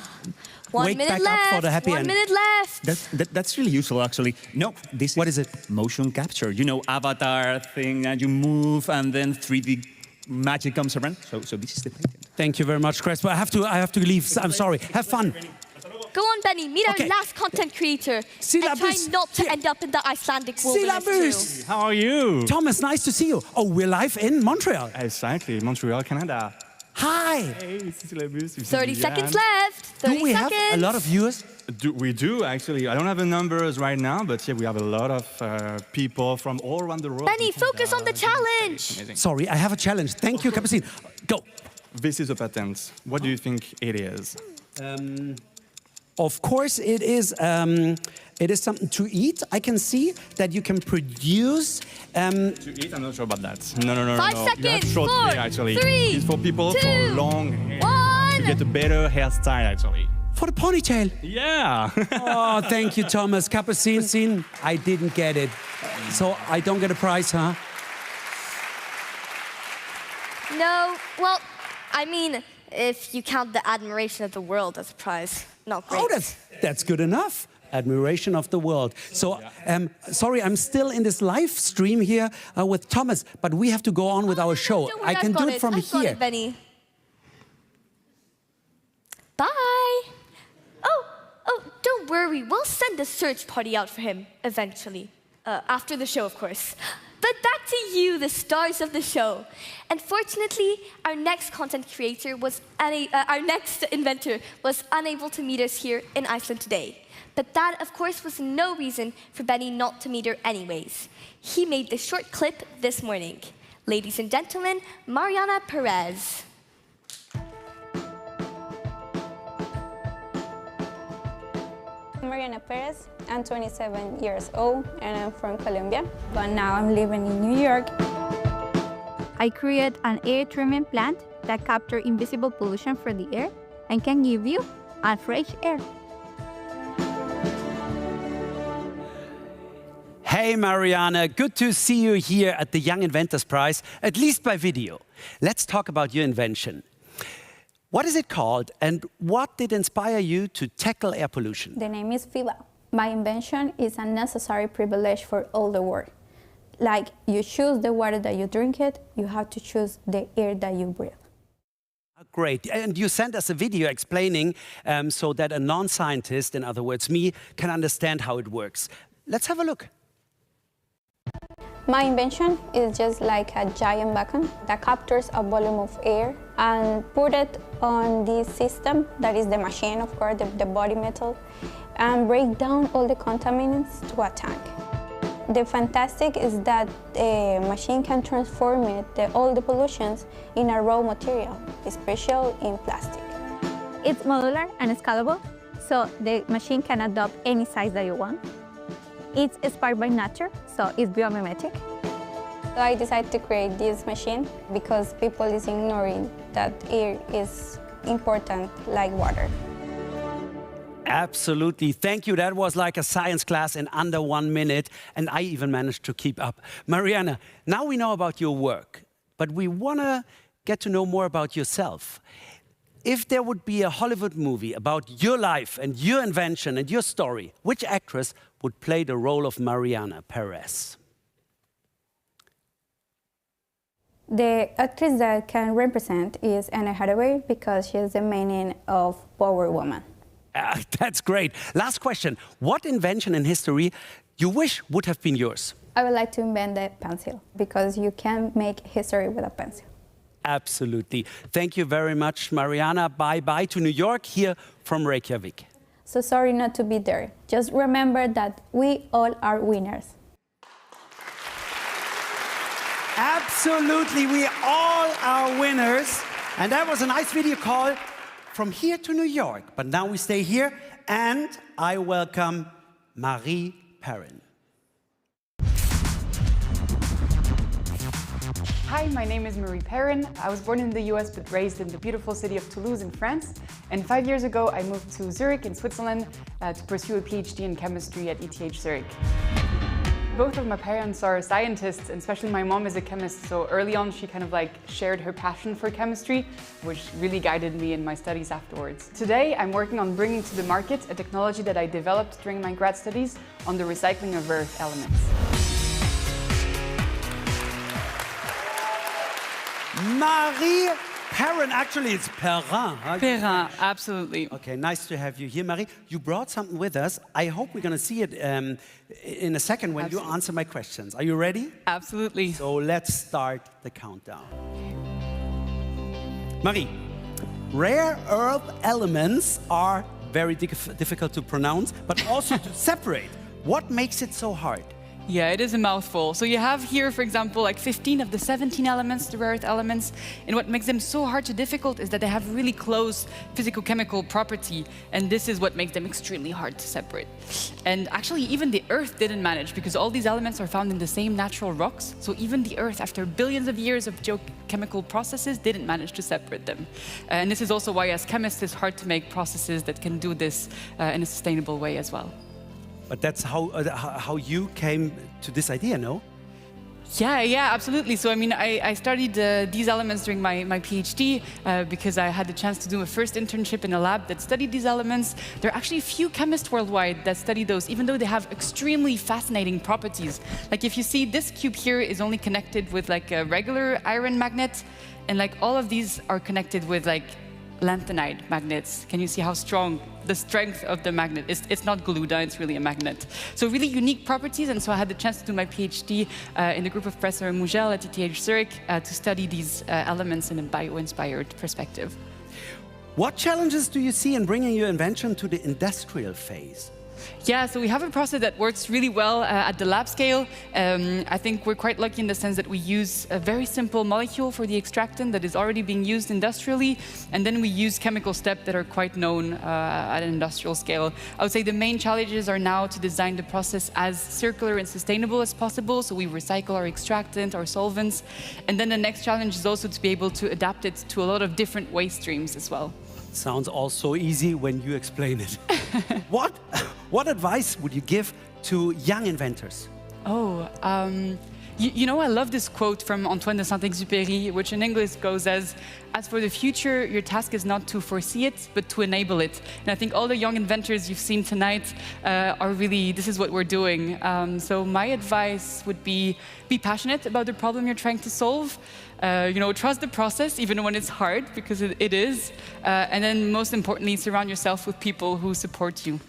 wake back up for the happy end. 1 minute left. That's really useful, actually. No, what is it? Motion capture. You know, avatar thing, and you move, and then 3D magic comes around. So this is the patent. Thank you very much, Crespo. I have to leave. I'm sorry. Have fun. Go on, Benny. Meet our last content creator. And try not to end up in the Icelandic wilderness. How are you? Thomas, nice to see you. Oh, we're live in Montreal. Exactly, Montreal, Canada. Hi. Hey, 30 seconds left. 30 do we have a lot of viewers? We do, actually. I don't have the numbers right now, but yeah, we have a lot of people from all around the world. Benny, focus on the challenge. Amazing. Sorry, I have a challenge. Thank you, Capucine. Go. This is a patent. What do you think it is? Of course, it is something to eat. I can see that you can produce... To eat? I'm not sure about that. No. 5 seconds. You have short hair, actually. 3, it's for people 2, for long hair. 1. To get a better hairstyle, actually. For the ponytail? Yeah. Oh, thank you, Thomas. Capucine, I didn't get it. So I don't get a prize, huh? No, well, I mean, if you count the admiration of the world as a prize, not great. Oh, that's good enough. Admiration of the world. So, sorry, I'm still in this live stream here with Thomas, but we have to go on with our show. I can do it from here. Got it, Benny. Bye. Oh, don't worry. We'll send a search party out for him eventually. After the show, of course. But back to you, the stars of the show. Unfortunately, our next content creator our next inventor was unable to meet us here in Iceland today. But that, of course, was no reason for Benny not to meet her anyways. He made this short clip this morning. Ladies and gentlemen, Mariana Perez. I'm Mariana Perez. I'm 27 years old and I'm from Colombia, but now I'm living in New York. I create an air treatment plant that captures invisible pollution from the air and can give you a fresh air. Hey Mariana, good to see you here at the Young Inventors Prize, at least by video. Let's talk about your invention. What is it called and what did inspire you to tackle air pollution? The name is fila. My invention is a necessary privilege for all the world. Like you choose the water that you drink it, you have to choose the air that you breathe. Great, and you sent us a video explaining so that a non-scientist, in other words me, can understand how it works. Let's have a look. My invention is just like a giant vacuum that captures a volume of air and put it on this system, that is the machine, of course, the body metal, and break down all the contaminants to a tank. the fantastic is that the machine can transform all the pollutions in a raw material, especially in plastic. It's modular and scalable, so the machine can adopt any size that you want. It's inspired by nature, so it's biomimetic. So I decided to create this machine because people is ignoring that air is important like water. Absolutely. Thank you. That was like a science class in under 1 minute, and I even managed to keep up. Mariana, now we know about your work, but we want to get to know more about yourself. If there would be a Hollywood movie about your life and your invention and your story, which actress would play the role of Mariana Perez? The actress that can represent is Anne Hathaway because she is the meaning of power woman. That's great. Last question. What invention in history you wish would have been yours? I would like to invent the pencil because you can make history with a pencil. Absolutely. Thank you very much, Mariana. Bye-bye to New York, here from Reykjavik. So sorry not to be there. Just remember that we all are winners. Absolutely, we all are winners. And that was a nice video call from here to New York. But now we stay here, and I welcome Marie Perrin. Hi, my name is Marie Perrin. I was born in the US but raised in the beautiful city of Toulouse in France. And 5 years ago, I moved to Zurich in Switzerland to pursue a PhD in chemistry at ETH Zurich. Both of my parents are scientists, and especially my mom is a chemist, so early on she kind of like shared her passion for chemistry, which really guided me in my studies afterwards. Today I'm working on bringing to the market a technology that I developed during my grad studies on the recycling of rare earth elements. Marie Perrin, actually it's Perrin. Perrin, absolutely. Okay, nice to have you here, Marie. You brought something with us. I hope we're going to see it in a second when you answer my questions. Are you ready? Absolutely. So let's start the countdown. Marie, rare earth elements are very difficult to pronounce, but also to separate. What makes it so hard? Yeah, it is a mouthful. So you have here, for example, like 15 of the 17 elements, the rare earth elements. And what makes them so hard to difficult is that they have really close physical-chemical property. And this is what makes them extremely hard to separate. And actually, even the Earth didn't manage, because all these elements are found in the same natural rocks. So even the Earth, after billions of years of geochemical processes, didn't manage to separate them. And this is also why, as chemists, it's hard to make processes that can do this in a sustainable way as well. But that's how you came to this idea, no? Yeah, absolutely. So I mean, I studied these elements during my PhD because I had the chance to do my first internship in a lab that studied these elements. There are actually few chemists worldwide that study those, even though they have extremely fascinating properties. Like if you see this cube here is only connected with like a regular iron magnet, and like all of these are connected with like lanthanide magnets. Can you see how strong the strength of the magnet is? It's not Gluda, it's really a magnet. So really unique properties, and so I had the chance to do my PhD in the group of Professor Mugel at ETH Zurich to study these elements in a bio-inspired perspective. What challenges do you see in bringing your invention to the industrial phase? Yeah, so we have a process that works really well at the lab scale. I think we're quite lucky in the sense that we use a very simple molecule for the extractant that is already being used industrially, and then we use chemical steps that are quite known at an industrial scale. I would say the main challenges are now to design the process as circular and sustainable as possible, so we recycle our extractant, our solvents, and then the next challenge is also to be able to adapt it to a lot of different waste streams as well. Sounds all so easy when you explain it. What advice would you give to young inventors? You know, I love this quote from Antoine de Saint-Exupéry, which in English goes as for the future, your task is not to foresee it, but to enable it. And I think all the young inventors you've seen tonight are really, this is what we're doing. So my advice would be passionate about the problem you're trying to solve. You know, trust the process, even when it's hard, because it is. And then most importantly, surround yourself with people who support you.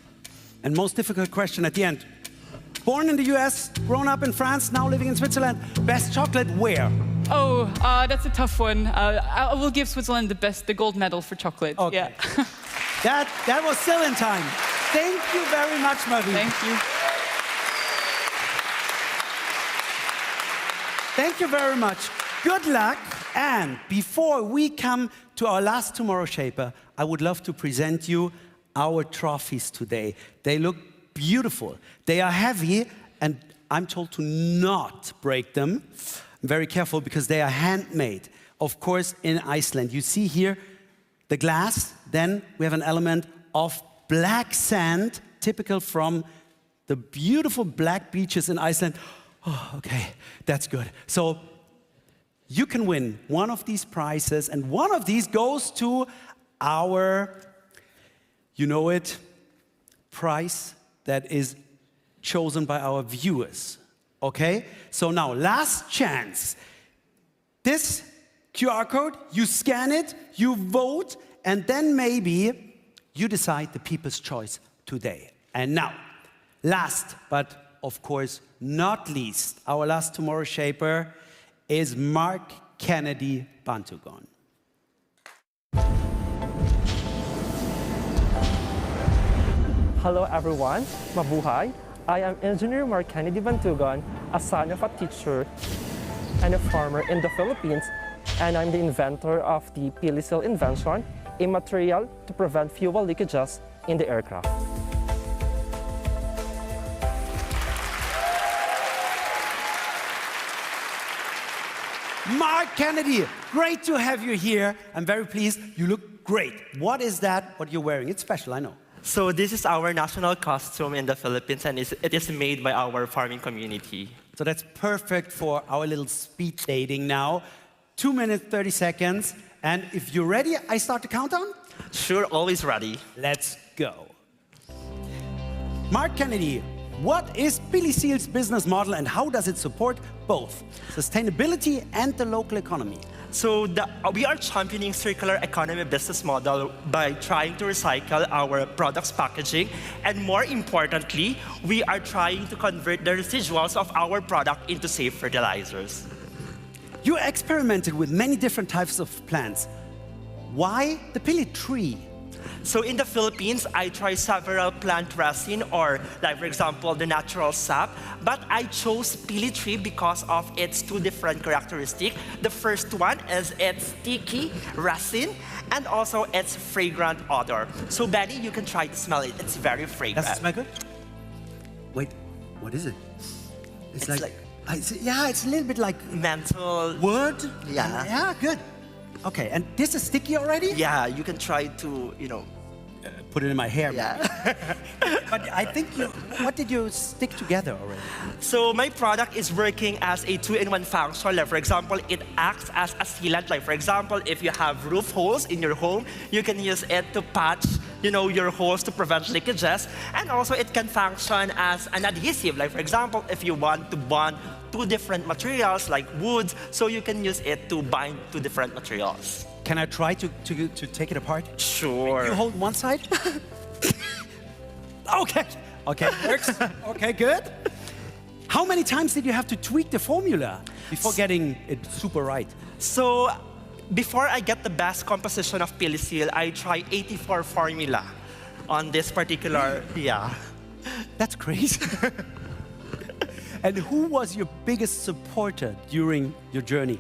And most difficult question at the end. Born in the US, grown up in France, now living in Switzerland. Best chocolate where? That's a tough one. I will give Switzerland the gold medal for chocolate. Okay. Yeah. that was still in time. Thank you very much, Marie. Thank you. Thank you very much. Good luck. And before we come to our last Tomorrow Shaper, I would love to present you our trophies today. They look beautiful. They are heavy, and I'm told to not break them. I'm very careful because they are handmade, of course, in Iceland. You see here the glass. Then we have an element of black sand, typical from the beautiful black beaches in Iceland. Oh, okay, that's good. So you can win one of these prizes, and one of these goes to our, you know it, prize that is chosen by our viewers. Okay? So now, last chance. This QR code, you scan it, you vote, and then maybe you decide the people's choice today. And now, last but of course not least, our last Tomorrow Shaper is Mark Kennedy Bantugon. Hello everyone, mabuhay. I am Engineer Mark Kennedy Bantugon, a son of a teacher and a farmer in the Philippines, and I'm the inventor of the PiliSeal invention, a material to prevent fuel leakages in the aircraft. Mark Kennedy, great to have you here. I'm very pleased. You look great. What is that, what you're wearing? It's special, I know. So this is our national costume in the Philippines, and it is made by our farming community. So that's perfect for our little speed dating now. 2 minutes, 30 seconds. And if you're ready, I start the countdown? Sure, always ready. Let's go. Mark Kennedy, what is PiliSeal's business model and how does it support both sustainability and the local economy? So we are championing circular economy business model by trying to recycle our products packaging, and more importantly, we are trying to convert the residuals of our product into safe fertilizers. You experimented with many different types of plants. Why the pili tree? So in the Philippines, I tried several plant resin, or like for example, the natural sap, but I chose pili tree because of its two different characteristics. The first one is its sticky resin, and also its fragrant odor. So Benny, you can try to smell it. It's very fragrant. Does it smell good? Wait, what is it? It's like yeah, it's a little bit like menthol. Wood? Yeah. Yeah, good. Okay, and this is sticky already? Yeah, you can try to, put it in my hair. Yeah. But I think what did you stick together already? So my product is working as a two-in-one function. Like for example, it acts as a sealant. Like for example, if you have roof holes in your home, you can use it to patch, your holes to prevent leakages. And also it can function as an adhesive. Like for example, if you want to bond two different materials like wood, so you can use it to bind two different materials. Can I try to take it apart? Sure. You hold one side? Okay, works. Okay, good. How many times did you have to tweak the formula before getting it super right? So, before I get the best composition of PiliSeal, I try 84 formula on this particular, yeah. That's crazy. And who was your biggest supporter during your journey?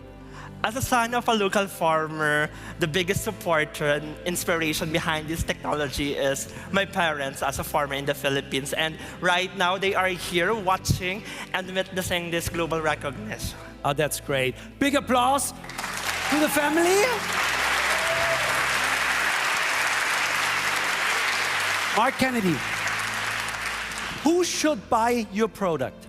As a son of a local farmer, the biggest supporter and inspiration behind this technology is my parents as a farmer in the Philippines. And right now, they are here watching and witnessing this global recognition. Oh, that's great. Big applause to the family. Mark Kennedy, who should buy your product?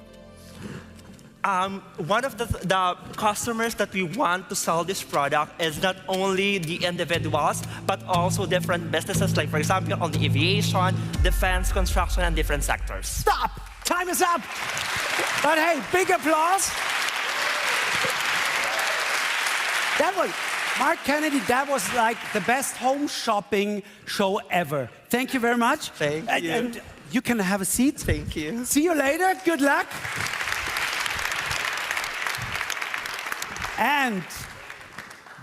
One of the customers that we want to sell this product is not only the individuals, but also different businesses, like for example, on the aviation, defense, construction, and different sectors. Stop! Time is up! But hey, big applause. That was, Mark Kennedy, that was like the best home shopping show ever. Thank you very much. Thank you. And you can have a seat. Thank you. See you later. Good luck. And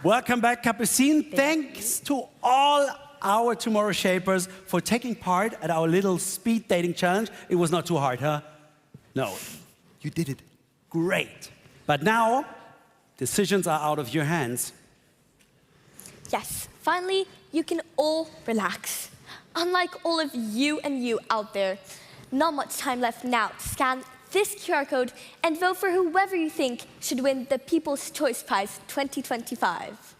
welcome back, Capucine. Thanks to all our Tomorrow Shapers for taking part at our little speed dating challenge. It was not too hard, huh? No, you did it great. But now decisions are out of your hands. Yes, finally, you can all relax. Unlike all of you and you out there, not much time left now to scan this QR code and vote for whoever you think should win the People's Choice Prize 2025.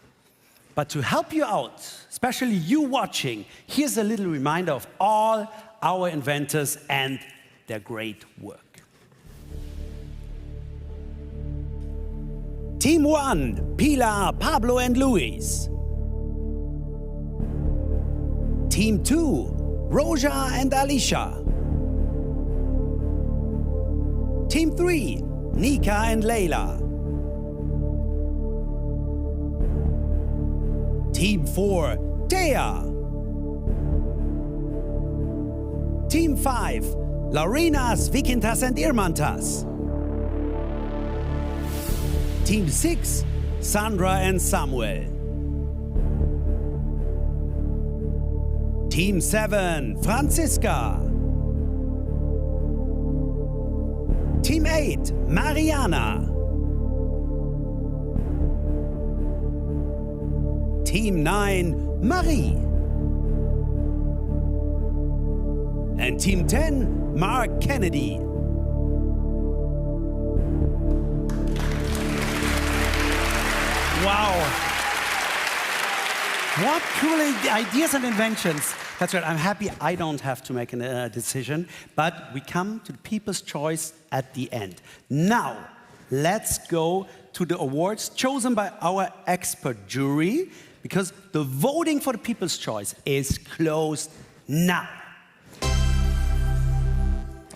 But to help you out, especially you watching, here's a little reminder of all our inventors and their great work. Team 1, Pilar, Pablo and Luis. Team 2, Roja and Alicia. Team 3, Nika and Leila. Team 4, Thea. Team 5, Laurinas, Vikintas and Irmantas. Team 6, Sandra and Samuel. Team 7, Franziska. Team 8, Mariana. Team 9, Marie. And Team 10, Mark Kennedy. Wow. What cool ideas and inventions. That's right, I'm happy I don't have to make a decision, but we come to the People's Choice at the end. Now, let's go to the awards chosen by our expert jury, because the voting for the People's Choice is closed now.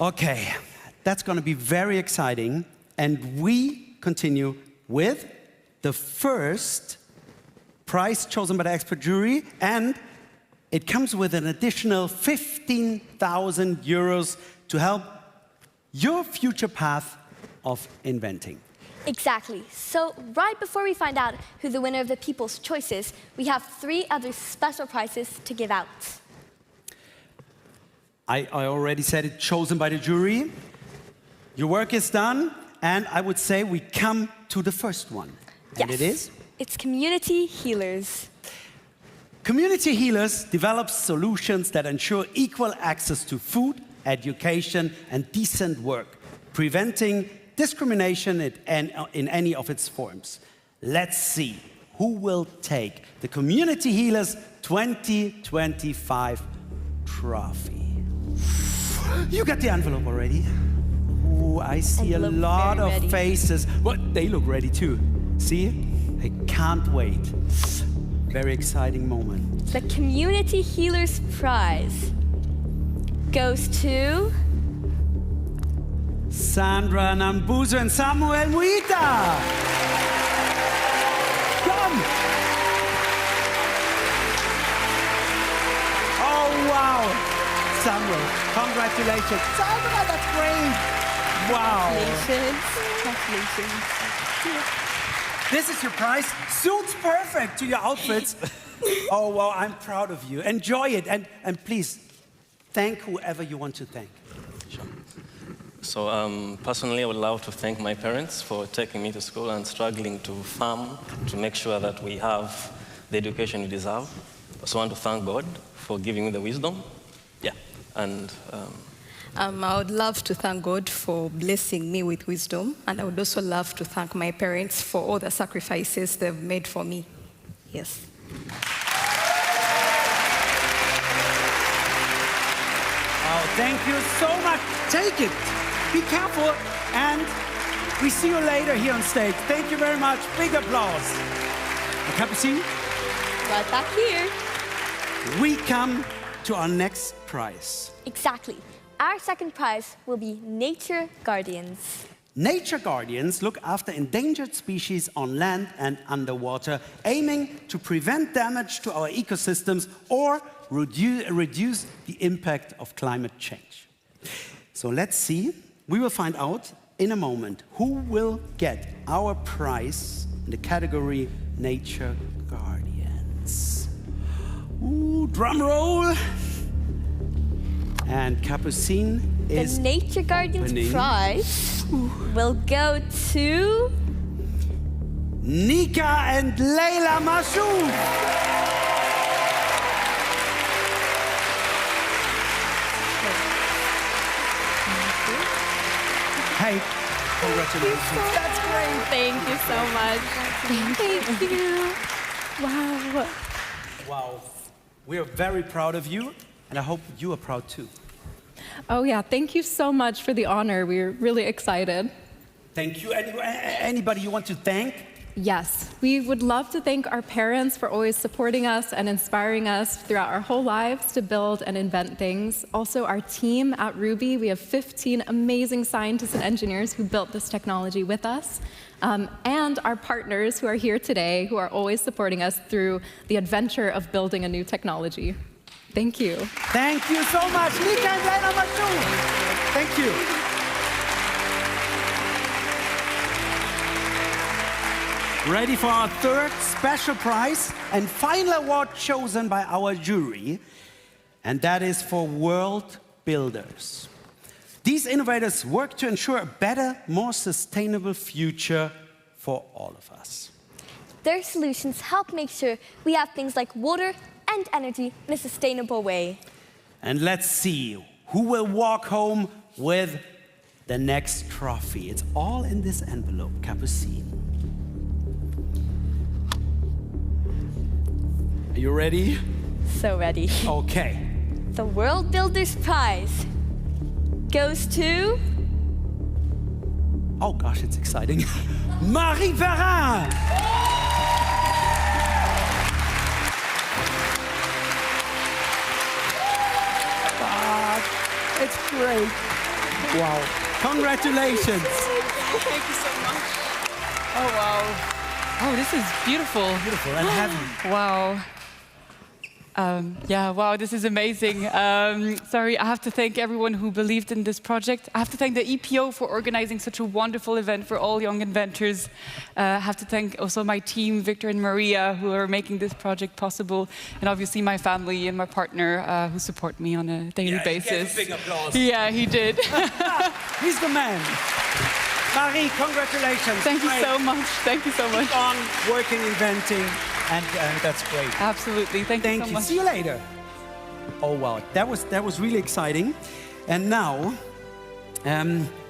Okay, that's going to be very exciting, and we continue with the first prize chosen by the expert jury, and it comes with an additional 15,000 euros to help your future path of inventing. Exactly. So right before we find out who the winner of the People's Choice is, we have 3 other special prizes to give out. I already said it, chosen by the jury. Your work is done, and I would say we come to the first one. And Yes. it is? It's Community Healers. Community Healers develops solutions that ensure equal access to food, education, and decent work, preventing discrimination in any of its forms. Let's see who will take the Community Healers 2025 trophy. You got the envelope already? Ooh, I see a lot of faces. Well, they look ready too. See? I can't wait. Very exciting moment. The Community Healers Prize goes to Sandra Nambuzo and Samuel Muita. Come! Oh, wow! Samuel, congratulations. Sandra, that's great! Wow! Congratulations. This is your prize. Suits perfect to your outfits. Oh, wow, I'm proud of you. Enjoy it, and please, thank whoever you want to thank. So personally, I would love to thank my parents for taking me to school and struggling to farm to make sure that we have the education we deserve. I also want to thank God for giving me the wisdom. Yeah, and I would love to thank God for blessing me with wisdom, and I would also love to thank my parents for all the sacrifices they've made for me. Yes. Oh, thank you so much. Take it. Be careful, and we see you later here on stage. Thank you very much. Big applause. A cup of tea? Right back here. We come to our next prize. Exactly. Our second prize will be Nature Guardians. Nature Guardians look after endangered species on land and underwater, aiming to prevent damage to our ecosystems or reduce the impact of climate change. So let's see. We will find out in a moment who will get our prize in the category Nature Guardians. Ooh, drum roll. And Capucine is the Nature Guardians opening. prize will go to Nika and Leila Mashouf. Hey, congratulations. That's great. Thank you so much. Thank you. Wow. Wow. We are very proud of you, and I hope you are proud too. Oh yeah, thank you so much for the honor. We're really excited. Thank you. Anybody you want to thank? Yes, we would love to thank our parents for always supporting us and inspiring us throughout our whole lives to build and invent things. Also, our team at Ruby, we have 15 amazing scientists and engineers who built this technology with us. And our partners who are here today, who are always supporting us through the adventure of building a new technology. Thank you. Thank you so much, Nika and Leila Mashouf. Thank you. Ready for our third special prize and final award chosen by our jury, and that is for world builders. These innovators work to ensure a better, more sustainable future for all of us. Their solutions help make sure we have things like water and energy in a sustainable way. And let's see who will walk home with the next trophy. It's all in this envelope, Capucine. Are you ready? So ready. Okay. The World Builders Prize goes to... Oh gosh, it's exciting. Marie Perrin! It's great. Wow. Congratulations. Thank you so much. Oh, wow. Oh, this is beautiful. Beautiful and heavy. Wow. Yeah, wow, this is amazing. Sorry, I have to thank everyone who believed in this project. I have to thank the EPO for organizing such a wonderful event for all young inventors. I have to thank also my team, Victor and Maria, who are making this project possible. And obviously my family and my partner who support me on a daily basis. He gave a big applause. Yeah, he did. He's the man. Marie, congratulations. Thank you so much. Thank you so much. Keep on working, inventing. And that's great. Absolutely. Thank you so much. See you later. Oh, wow. That was really exciting. And now,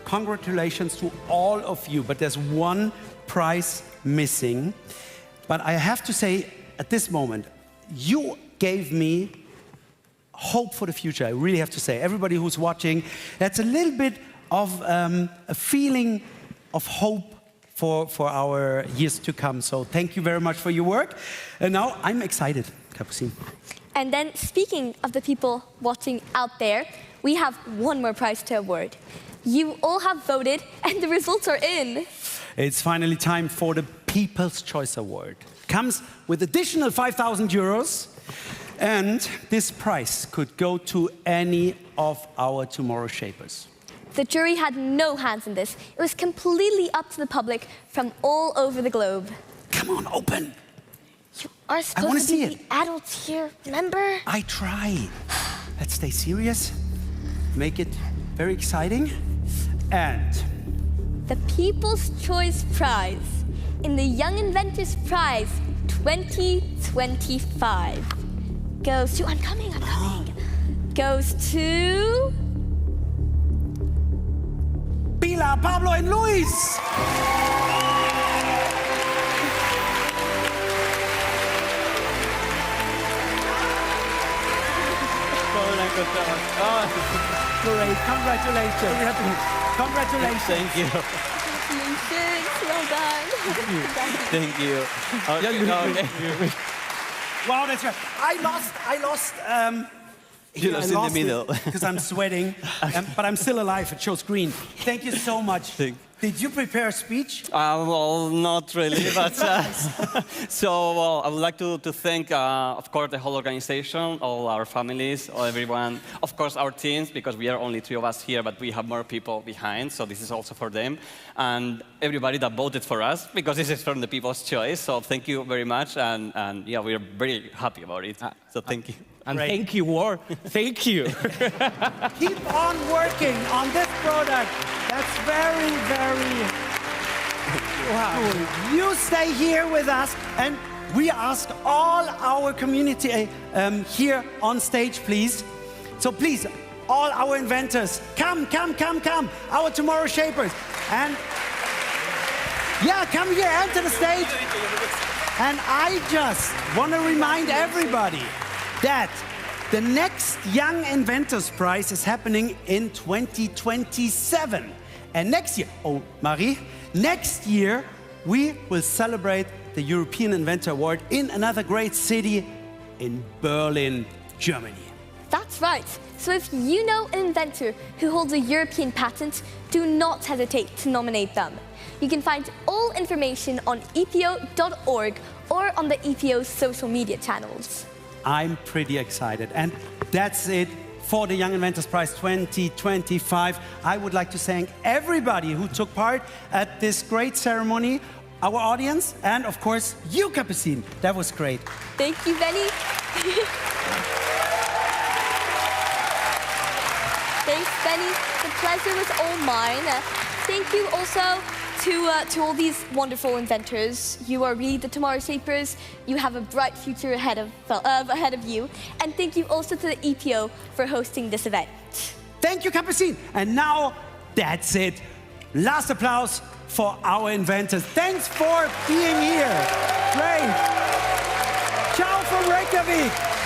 congratulations to all of you. But there's one prize missing. But I have to say, at this moment, you gave me hope for the future. I really have to say. Everybody who's watching, that's a little bit of a feeling of hope for our years to come. So thank you very much for your work. And now I'm excited, Capucine. And then, speaking of the people watching out there, we have one more prize to award. You all have voted, and the results are in. It's finally time for the People's Choice Award. Comes with additional 5,000 euros. And this prize could go to any of our Tomorrow Shapers. The jury had no hands in this. It was completely up to the public from all over the globe. Come on, open. You are supposed to be the adults here, remember? I try. Let's stay serious. Make it very exciting. And the People's Choice Prize in the Young Inventors Prize 2025 goes to... I'm coming. Goes to... Pilar, Pablo, and Luis! Great, congratulations. Congratulations. Thank you. Congratulations, well done. Thank you. Okay. Wow, that's right. I lost. You lost in the middle. Because I'm sweating, but I'm still alive. It shows green. Thank you so much. Did you prepare a speech? Well, not really, but I would like to thank, of course, the whole organization, all our families, all everyone, of course, our teams, because we are only 3 of us here, but we have more people behind, so this is also for them, and everybody that voted for us, because this is from the People's Choice. So thank you very much, and yeah, we are very happy about it. So thank you. And thank you, War. Thank you. Keep on working on this product. That's very, very Cool. You stay here with us, and we ask all our community here on stage, please. So please, all our inventors, come. Our tomorrow shapers. And yeah, come here, enter the stage. And I just want to remind everybody that the next Young Inventors Prize is happening in 2027. And next year, oh, Marie, next year we will celebrate the European Inventor Award in another great city in Berlin, Germany. That's right. So if you know an inventor who holds a European patent, do not hesitate to nominate them. You can find all information on epo.org or on the EPO's social media channels. I'm pretty excited. And that's it for the Young Inventors Prize 2025. I would like to thank everybody who took part at this great ceremony, our audience, and of course, you, Capucine. That was great. Thank you, Benny. Thanks, Benny. The pleasure was all mine. Thank you also to all these wonderful inventors. You are really the tomorrow shapers. You have a bright future ahead of you. And thank you also to the EPO for hosting this event. Thank you, Capucine. And now, that's it. Last applause for our inventors. Thanks for being here. Great. Ciao from Reykjavik.